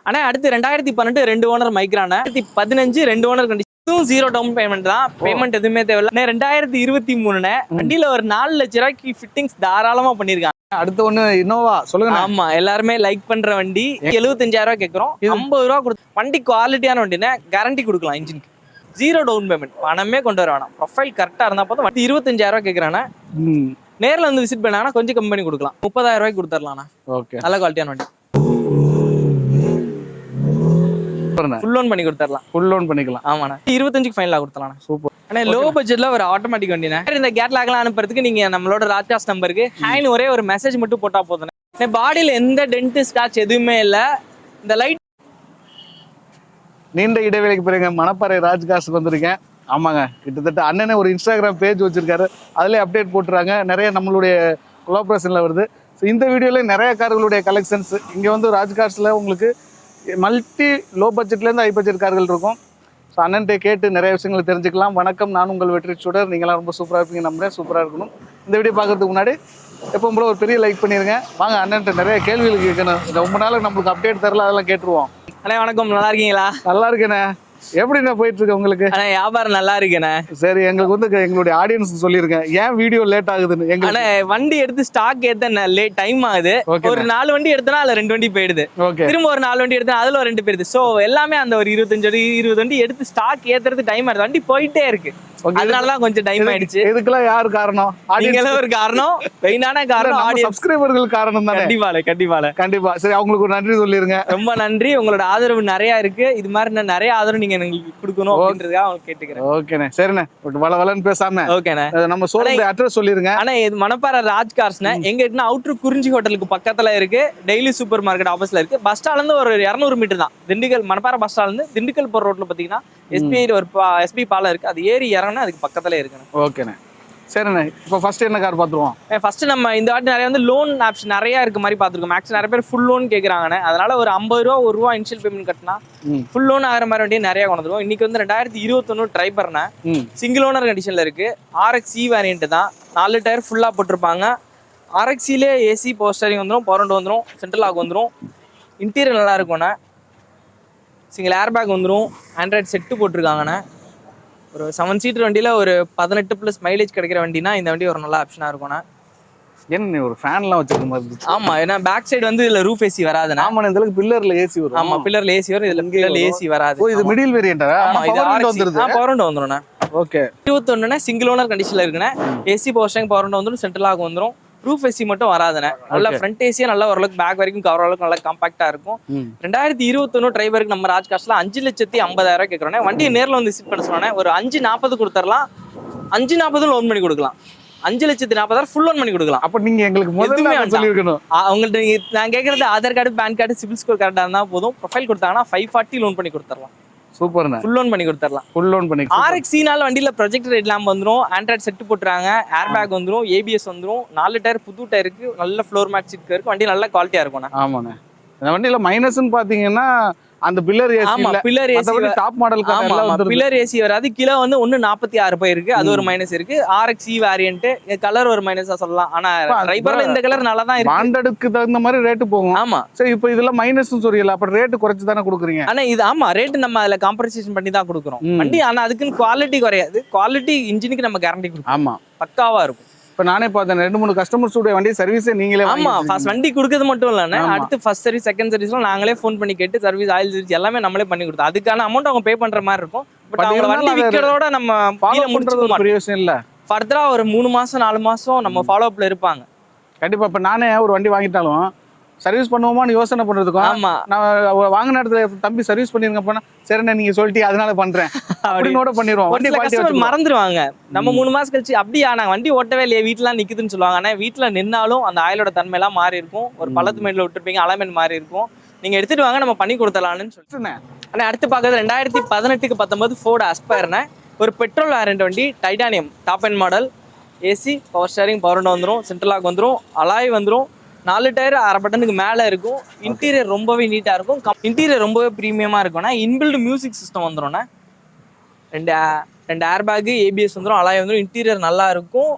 ஆனா அடுத்து 2018 2 ஓனர் மைக்ரான 2015 2 ஓனர் கண்டிஷன் 0 டவுன் பேமெண்ட் தான். பேமெண்ட் எதுவுமே தேவையில்ல. 2023 வண்டியில ஒரு 4 லட்ச ரூபாய்க்கு ஃபிட்டிங்ஸ் தாராளமா பண்ணிருக்காங்க. அடுத்த ஒண்ணு இன்னோவா சொல்லுங்க. ஆமா, எல்லாருமே லைக் பண்ற வண்டி 75,000 ரூபாய் கேட்கறோம். 50 ரூபா கொடுத்து வண்டி குவாலிட்டியான வண்டினா கேரண்டி கொடுக்கலாம். இன்ஜினுக்கு 0 டவுன் பேமெண்ட், பணமே கொண்டு வர வேணாம். ப்ரொஃபைல் கரெக்டா இருந்தா போதும். வண்டி 25,000 ரூபாய் கேட்கறானே, நேர்ல வந்து விசிட் பண்ணாங்கன்னா கொஞ்சம் கம்மி பண்ணி கொடுக்கலாம். 30,000 ரூபாய்க்கு கொடுத்துடலாம். ஓகே, நல்ல குவாலிட்டியான வண்டி. ஃபுல் லோன் பண்ணி கொடுத்துடலாம். ஃபுல் லோன் பண்ணிக்கலாம். ஆமாண்ணா, 25க்கு ஃபைனலா கொடுத்துடலாம். சூப்பர். ஆனா லோ பட்ஜெட்ல ஒரு ஆட்டோமேட்டிக் வண்டினா இந்த கேட்லாக்லாம் அனுப்புறதுக்கு நீங்க நம்மளோட ராஜ்காஸ் நம்பருக்கு ஹேண்ட் ஒரே ஒரு மெசேஜ் மட்டும் போட்டா போதும். பாடியில எந்த டென்ட் ஸ்கிராட்ச் எதுவுமே இல்ல. இந்த லைட் நீண்ட இடைவெளிக்கு பிறகு மணப்பாறை ராஜ்காஸுக்கு வந்திருக்கேன். ஆமாங்க, கிட்டத்தட்ட அண்ணனே ஒரு இன்ஸ்டாகிராம் பேஜ் வச்சிருக்காரு. அதுலேயே அப்டேட் போட்டுறாங்க. நிறைய நம்மளுடைய கொலாபரேஷனில் வருது. ஸோ இந்த வீடியோவில் நிறைய கார்களுடைய கலெக்ஷன்ஸ் இங்கே வந்து ராஜ்காஸில் உங்களுக்கு மல்டி லோ பட்ஜெட்லேருந்து ஹை பட்ஜெட் கார்கள் இருக்கும். ஸோ அண்ணன்ட்டே கேட்டு நிறைய விஷயங்களை தெரிஞ்சுக்கலாம். வணக்கம், நான் உங்கள் வெற்றி சுடர். நீங்களாம் ரொம்ப சூப்பராக இருப்பீங்க, நம்புறேன். சூப்பராக இருக்கணும். இந்த வீடியோ பார்க்கறதுக்கு முன்னாடி எப்பவும் போல ஒரு பெரிய லைக் பண்ணிடுங்க. வாங்க, அண்ணன்ட்ட நிறைய கேள்விகள் கேட்கணும். ரொம்ப நாளுக்கு நம்மளுக்கு அப்டேட் தரல, அதெல்லாம் கேட்டுருவோம். அண்ணே வணக்கம், நல்லா இருக்கீங்களா? நல்லா இருக்கேண்ணே. எப்படிண்ணே போயிட்டு இருக்கு உங்களுக்கு? வியாபாரம் நல்லா இருக்குண்ணே. சரி, எங்களுக்கு வந்து எங்களுடைய ஆடியன்ஸ் சொல்லியிருக்கேன் ஏன் வீடியோ லேட் ஆகுதுன்னு. எங்களுக்கு வண்டி எடுத்து ஸ்டாக் ஏத்த லேட் டைம் ஆகுது. ஒரு 4 வண்டி எடுத்தனா அதுல 2 வண்டி போயிடுது. திரும்ப ஒரு 4 வண்டி எடுத்தா அதுல ஒரு 2 போயிடுது. சோ எல்லாமே அந்த ஒரு 25 வண்டி எடுத்து ஸ்டாக் ஏத்துறது டைம் ஆகுது. வண்டி போயிட்டே இருக்கு, அதனாலதான் கொஞ்சம் டைம் ஆயிடுச்சு. இதுக்கெல்லாம் யாரு காரணம்? நீங்களும் ஒரு காரணம், மெயினான காரணம் சப்ஸ்கிரைபர்கள் காரணம் தான். கண்டிப்பா. சரி, அவங்களுக்கு ஒரு நன்றி சொல்லிருங்க. ரொம்ப நன்றி. உங்களோட ஆதரவு நிறைய இருக்கு. இது மாதிரி நிறைய ஆதரவு நீங்க எங்களுக்கு கொடுக்கணும் அப்படின்றதுக்காக அவங்க கேட்டுக்கிறேன். ஓகேண்ணே, சரிண்ணே. வளவலன்னு பேசாம ஓகேண்ணே, நம்ம சொல்ற அட்ரஸ் சொல்லிருங்க. ஆனா இது மணப்பாறை ராஜ்கார்ஸ்னா எங்க இருக்குன்னா அவுட்டர் குறிஞ்சி ஹோட்டலுக்கு பக்கத்துல இருக்கு. டெய்லி சூப்பர் மார்க்கெட் ஆப்போசிட்ல இருக்கு. பஸ் ஸ்டாண்ட்ல இருந்து ஒரு 200 மீட்டர் தான். திண்டுக்கல் மணப்பாறை பஸ் ஸ்டாண்ட்ல இருந்து திண்டுக்கல் போற ரோட்ல பாத்தீங்கன்னா எஸ்பி பாலம் இருக்கு. அது ஏறி இறங்கினா அதுக்கு பக்கத்துல இருக்குண்ணே. ஓகேண்ணே, சரிண்ணே. இப்போ ஃபர்ஸ்ட் என்ன கார் பார்த்துருவோம்? ஃபர்ஸ்ட் நம்ம இந்த வாட்டி நிறைய வந்து லோன் ஆப்ஷன் நிறைய இருக்க மாதிரி பார்த்துருக்கோம். மேக்ஸ் நிறைய பேர் ஃபுல் லோன் கேட்குறாங்கண்ணே. அதனால ஒரு 50 ரூபா 1 ரூபா இனிஷியல் பேமெண்ட் கட்டினா ஃபுல் லோன் ஆகிற மாதிரி வண்டியை நிறைய கொண்டு வந்துருவோம். இன்னைக்கு வந்து 2021 ட்ரைபர்ண்ணே, சிங்கிள் ஓனர் கண்டிஷன்ல இருக்கு. RXE வேரியன்ட் தான். 4 டயர் ஃபுல்லா போட்டிருப்பாங்க. RXE ஏசி பவர் ஸ்டீரிங் வந்துடும், பவர் விண்டோ வந்துடும், சென்ட்ரல் லாக் வந்துடும். இன்டீரியர் நல்லா இருக்கும்ண்ணே. சிங்கிள் ஏர் பேக் வந்துடும். ஆண்ட்ராய்ட் செட்டு போட்டிருக்காங்கண்ணே. ஒரு 7 சீட்டர் வண்டியில ஒரு 18+ மைலேஜ் கிடைக்கிற வண்டினா இந்த வண்டி ஒரு நல்ல ஆப்ஷனா இருக்கும்ண்ணா. என்ன ஒரு ஃபேன்லாம் வச்சிருக்க மாதிரி இருக்கு. ஆமா, ஏன்னா பேக் சைடு வந்து இதுல ரூஃப் ஏசி வராதுண்ணா. ஆமா, இதுல பில்லர்ல ஏசி வரும். ஆமா, பில்லர்ல ஏசி வரும். இதுல பில்லர்ல ஏசி வராது. ஓ, இது மிடில் வேரியன்ட்டா? ஆமா, இது பவர் விண்டோ வந்துரும்ண்ணா. ஓகே, 21 சிங்கிள் ஓனர் கண்டிஷன்ல இருக்குண்ணே. AC power steering, power window வந்துரும், சென்ட்ரல் லாக் வந்துரும். ரூஃப் ஏசி மட்டும் வராதுண்ணே. நல்ல ஃப்ரண்ட் ஏசியா நல்லா ஓரளவுக்கு பேக் வரைக்கும் கவர் அளவுக்கு நல்லா காம்பாக்டா இருக்கும். 2021 டிரைவருக்கு நம்ம ராஜ்காஸ்ல 5,50,000 கேட்கறோம். வண்டியை நேரில் வந்து விசிட் பண்ண சொன்னேன். ஒரு 5,40 கொடுத்துடலாம். 5,40 லோன் பண்ணி கொடுக்கலாம். 5,40,000 ஃபுல் லோன் பண்ணி கொடுக்கலாம். அப்ப நீங்க எங்களுக்கு முதல்ல சொல்லிருக்கணும். அவங்கள்ட்ட நான் கேட்கறது Aadhaar card, PAN card, CIBIL score கரெக்டா இருந்தா போதும். ப்ரொஃபைல் கொடுத்தாங்கன்னா 540 லோன் பண்ணி கொடுத்துடலாம். சூப்பர்ண்ணே, ஃபுல் லோன் பண்ணி கொடுத்துடலாம். ஃபுல் லோன் பண்ணி. RXE-னால வண்டியில ப்ரொஜெக்டர் ஹெட் லாம்ப் வந்துரும், ஆண்ட்ராய்ட் செட் போட்டுறாங்க, ஏர் பேக் வந்துரும், ABS வந்துரும், 4 டயர் புது டயருக்கு, நல்ல ஃப்ளோர் மேட் சீட் இருக்கு. வண்டி நல்ல குவாலிட்டியா இருக்கும்ண்ணா. ஆமாண்ணே, இந்த வண்டியில மைனஸ்னு பாத்தீங்கன்னா அந்த பில்லர் ஏசி இல்ல. Pillar AC top model car எல்லாம் வந்து பில்லர் ஏசி வராது. கிலோ வந்து 146 போயிருக்கு. அது ஒரு மைனஸ் இருக்கு. RXE வேரியன்ட் கலர் ஒரு மைனஸா சொல்லலாம். ஆனா ட்ரைபர்ல இந்த கலர் நல்லா தான் இருக்கு. பாண்டடுக்கு தகுந்த மாதிரி ரேட் போகும். ஆமா, சரி. இப்போ இதெல்லாம் மைனஸ்னு சொல்றீங்க, அப்ப ரேட் குறைச்சு தானே கொடுக்குறீங்க? ஆனா இது ஆமா, ரேட் நம்ம அதுல காம்பன்சேஷன் பண்ணி தான் கொடுக்குறோம் வண்டி. ஆனா அதுக்குன்னு குவாலிட்டி குறையாது. குவாலிட்டி இன்ஜினுக்கு நம்ம கேரண்டி கொடுப்போம். ஆமா, பக்காவா இருக்கும். இப்ப நானே பார்த்தேன் 2-3 கஸ்டமர்ஸ் உடைய வண்டி சர்வீஸே நீங்களே. ஆமா, ஃபர்ஸ்ட் வண்டி கொடுக்கிறது மட்டும் இல்ல, அடுத்து ஃபர்ஸ்ட் சர்வீஸ், செகண்ட் சர்வீஸ்லாம் நாங்களே ஃபோன் பண்ணி கேட்டு சர்வீஸ், ஆயில் சர்வீஸ் எல்லாமே நம்மளே பண்ணி கொடுத்தோம். அதுக்கான அமௌண்ட் அவங்க பே பண்ற மாதிரி இருக்கும். பட் அவங்க வண்டி விக்கிறதோட நம்ம ஃபாலோ பண்றது ஒரு பெரிய விஷயம் இல்ல. ஃபர்தரா ஒரு 3 மாசம் 4 மாசம் நம்ம ஃபாலோ அப்ல இருப்பாங்க. கண்டிப்பா. இப்ப நானே ஒரு வண்டி வாங்கிட்டாலும் சர்வீஸ் பண்ணுவோமான்னு யோசனை பண்றதுக்கும், ஆமா, நான் வாங்கின இடத்துல தம்பி சர்வீஸ் பண்ணிருங்க போனா, சரிண்ணே நீங்க சொல்லிட்டு அதனால பண்றேன் அப்படின்னு பண்ணிடுவோம். வண்டி கஸ்டமர் மறந்துடுவாங்க. நம்ம 3 மாசம் கழிச்சு அப்படியா நாங்க வண்டி ஓட்டவே இல்லையே, வீட்டுல நிக்குதுன்னு சொல்லுவாங்க. ஆனா வீட்டுல நின்னாலும் அந்த ஆயிலோட தன்மை எல்லாம் மாறி இருக்கும். ஒரு பள்ளத்து மேட்ல விட்டுருப்பீங்க, அலைமெண்ட் மாறி இருக்கும். நீங்க எடுத்துட்டு வாங்க, நம்ம பண்ணி கொடுத்தலாம்னு சொல்லிட்டு. ஆனா அடுத்து பாக்குறது 2018க்கு 19 ஃபோர்டு அஸ்பயர்னே, ஒரு பெட்ரோல் வேரியன்ட் வண்டி, titanium top end model. AC power steering, power window வந்துரும், சென்ட்ரல் லாக் வந்துரும், அலாய் வந்துரும், 4 டயர் 1/2 பட்டனுக்கு மேலே இருக்கும். இன்டீரியர் ரொம்பவே நீட்டாக இருக்கும். இன்டீரியர் ரொம்பவே ப்ரீமியமாக இருக்கும்னா. இன்பில்டு மியூசிக் சிஸ்டம் வந்துடும்ண்ணா. 2 ஏர் பேக்கு, ABS வந்துடும், அலாய் வந்துடும். இன்டீரியர் நல்லா இருக்கும்.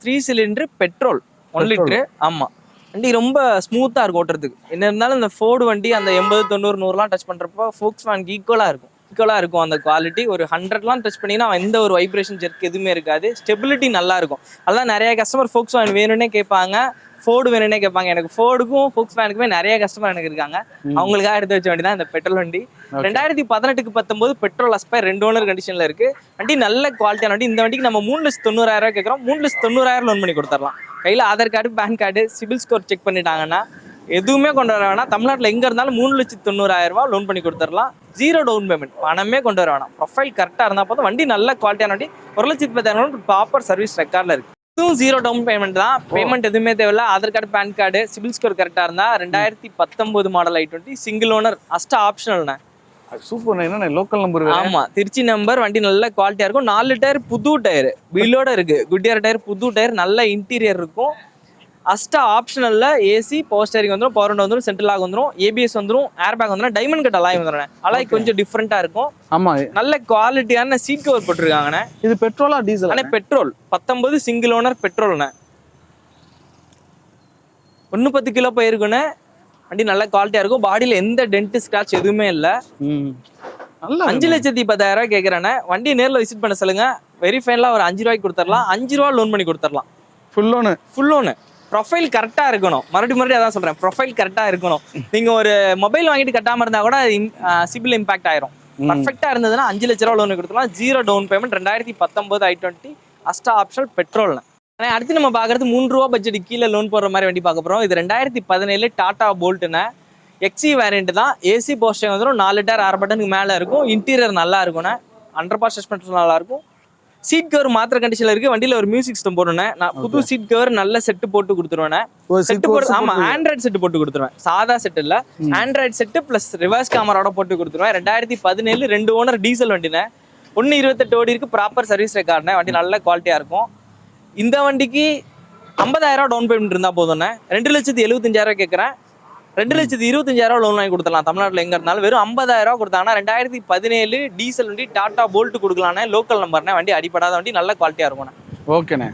3 சிலிண்டர் பெட்ரோல் 1 லிட்டரு. ஆமாம், வண்டி ரொம்ப ஸ்மூத்தா இருக்கும் ஓட்டுறதுக்கு. என்ன இருந்தாலும் இந்த ஃபோர்டு வண்டி அந்த 80 90 100லாம் டச் பண்றப்போ Volkswagen ஈக்குவலா இருக்கும் அந்த குவாலிட்டி. ஒரு 100லாம் டச் பண்ணீங்கன்னா எந்த ஒரு வைப்ரேஷன் ஜெர்க் எதுவுமே இருக்காது. ஸ்டெபிலிட்டி நல்லா இருக்கும். அதான் நிறைய கஸ்டமர் Volkswagen வேணும்னே கேட்பாங்க, ஃபோர்டு வேணும்னே கேட்பாங்க. எனக்கு ஃபோர்டுக்கும் Volkswagenக்குமே நிறைய கஸ்டமர் எனக்கு இருக்காங்க. அவங்களுக்காக எடுத்து வச்ச வண்டி தான் இந்த பெட்ரோல் வண்டி. 2018க்கு 19 பெட்ரோல் அஸ்பயர் 2 ஓனர் கண்டிஷன்ல இருக்கு. வண்டி நல்ல குவாலிட்டியான வண்டி. இந்த வண்டிக்கு நம்ம 3,90,000 கேட்குறோம். 3,90,000 லோன் பண்ணி கொடுத்துடலாம். கையில் Aadhaar card, PAN card, CIBIL score check பண்ணிட்டாங்கன்னா எதுவுமே கொண்டு வர வேணாம். தமிழ்நாட்டில் எங்கே இருந்தாலும் 3,90,000 லோன் பண்ணி கொடுத்துடலாம். 0 டவுன் பேமெண்ட், பணமே கொண்டு வர வேணாம். ப்ரொஃபைல் கரெக்டாக இருந்தால் போதும். வண்டி நல்ல குவாலிட்டியான வண்டி. 1,10,000 ப்ராப்பர் சர்வீஸ் ரெக்கார்டில் இருக்குது. இதுவும் 0 டவுன் பேமெண்ட் தான். பேமெண்ட் எதுவுமே தேவையில்ல. Aadhaar card, PAN card, CIBIL score கரெக்டாக இருந்தால் 2019 model i20 single owner Asta ஆப்ஷனல்ண்ணே. சூப்பர். என்ன லோக்கல் நம்பர்? ஆமா, திருச்சி நம்பர். வண்டி நல்ல குவாலிட்டியா இருக்கும். 4 டயர் புது டயர் வீலோட இருக்கு. குட்டியர் டயர், புது டயர், நல்ல இன்டீரியர் இருக்கும். அஸ்டா ஆப்ஷனல்ல ஏசி, பவர் ஸ்டேரிங் வந்துடும், பவர் விண்டோ வந்துடும், சென்ட்ரல் லாக் வந்துடும், ஏபிஎஸ் வந்துடும், ஏர் பேக் வந்துடும், டைமண்ட் கட் அலாய் வந்துடும். அலாய் கொஞ்சம் டிஃப்ரெண்டா இருக்கும். ஆமா, நல்ல குவாலிட்டியான சீட் கவர் போட்டிருக்காங்கண்ணே. இது பெட்ரோலா டீசல்? ஆனா பெட்ரோல். 19 சிங்கிள் ஓனர் பெட்ரோல்ண்ணே. 110 கிலோ போயிருக்குண்ணே. வண்டி நல்ல குவாலிட்டியா இருக்கும். பாடியில எந்த டென்ட் ஸ்கிராட்ச் எதுவுமே இல்ல. 5,10,000 கேட்கறேண்ணே. வண்டி நேரில் விசிட் பண்ண சொல்லுங்க. வெரிஃபைன்லாம் ஒரு 5 ரூபாய்க்கு கொடுத்துடலாம். 5 ரூபா லோன் பண்ணி கொடுத்துடலாம். Full loan. ப்ரொஃபைல் கரெக்டா இருக்கணும். மறுபடியும் அதான் சொல்றேன், ப்ரொஃபைல் கரெக்டா இருக்கணும். நீங்க ஒரு மொபைல் வாங்கிட்டு கட்டாம இருந்தா கூட சிபில் இம்பாக்ட் ஆயிரும். பர்ஃபெக்டா இருந்ததுன்னா 5 லட்ச ரூபா லோன் கொடுத்துடலாம். 0 down payment. 2019 i20 அஸ்டா optional petrol. அடுத்து நம்ம பாக்குறது 3 ரூபா பட்ஜெட் கீழே லோன் போடுற மாதிரி வண்டி பார்க்க போறோம். இது 2017 டாடா போல்ட்னு எக்ஸி வேரியன்ட் தான். ஏசி போஸ்டிங் வந்துடும். 4 டயர் 6 பட்டனுக்கு மேல இருக்கும். இன்டீரியர் நல்லா இருக்கும்ண்ணே. அண்டர் சஸ்பென்ஷன் நல்லா இருக்கும். சீட் கவர் மாத்திர கண்டிஷன்ல இருக்கு. வண்டியில ஒரு மியூசிக் சிஸ்டம் போடுவேன். நான் புது சீட் கவர் நல்ல செட்டு போட்டு கொடுத்துருவேன். செட்டு போட்டு, ஆமா, ஆண்ட்ராய்டு செட்டு போட்டு கொடுத்துருவேன். சாதா செட் இல்ல, ஆண்ட்ராய்டு செட்டு பிளஸ் ரிவர்ஸ் கேமராவோட போட்டு கொடுத்துருவேன். 2017 2 ஓனர் டீசல் வண்டினே. 1.28 ஓடி இருக்கு. ப்ராப்பர் சர்வீஸ் ரெக்கார்டுனே. வண்டி நல்ல குவாலிட்டியா இருக்கும். இந்த வண்டிக்கு 50,000 டவுன் பேமெண்ட் இருந்தா போதும்ண்ணே. 2,75,000 கேட்கறேன். 2,25,000 லோன் வாங்கி கொடுத்துடலாம். தமிழ்நாட்டில் எங்க இருந்தாலும் வெறும் 50,000 கொடுத்தாங்கன்னா 2017 டீசல் வண்டி டாடா போல்ட் கொடுக்கலானே. லோக்கல் நம்பர்னே. வண்டி அடிப்படாத வண்டி, நல்ல குவாலிட்டியா இருக்கும். ஓகேண்ணே.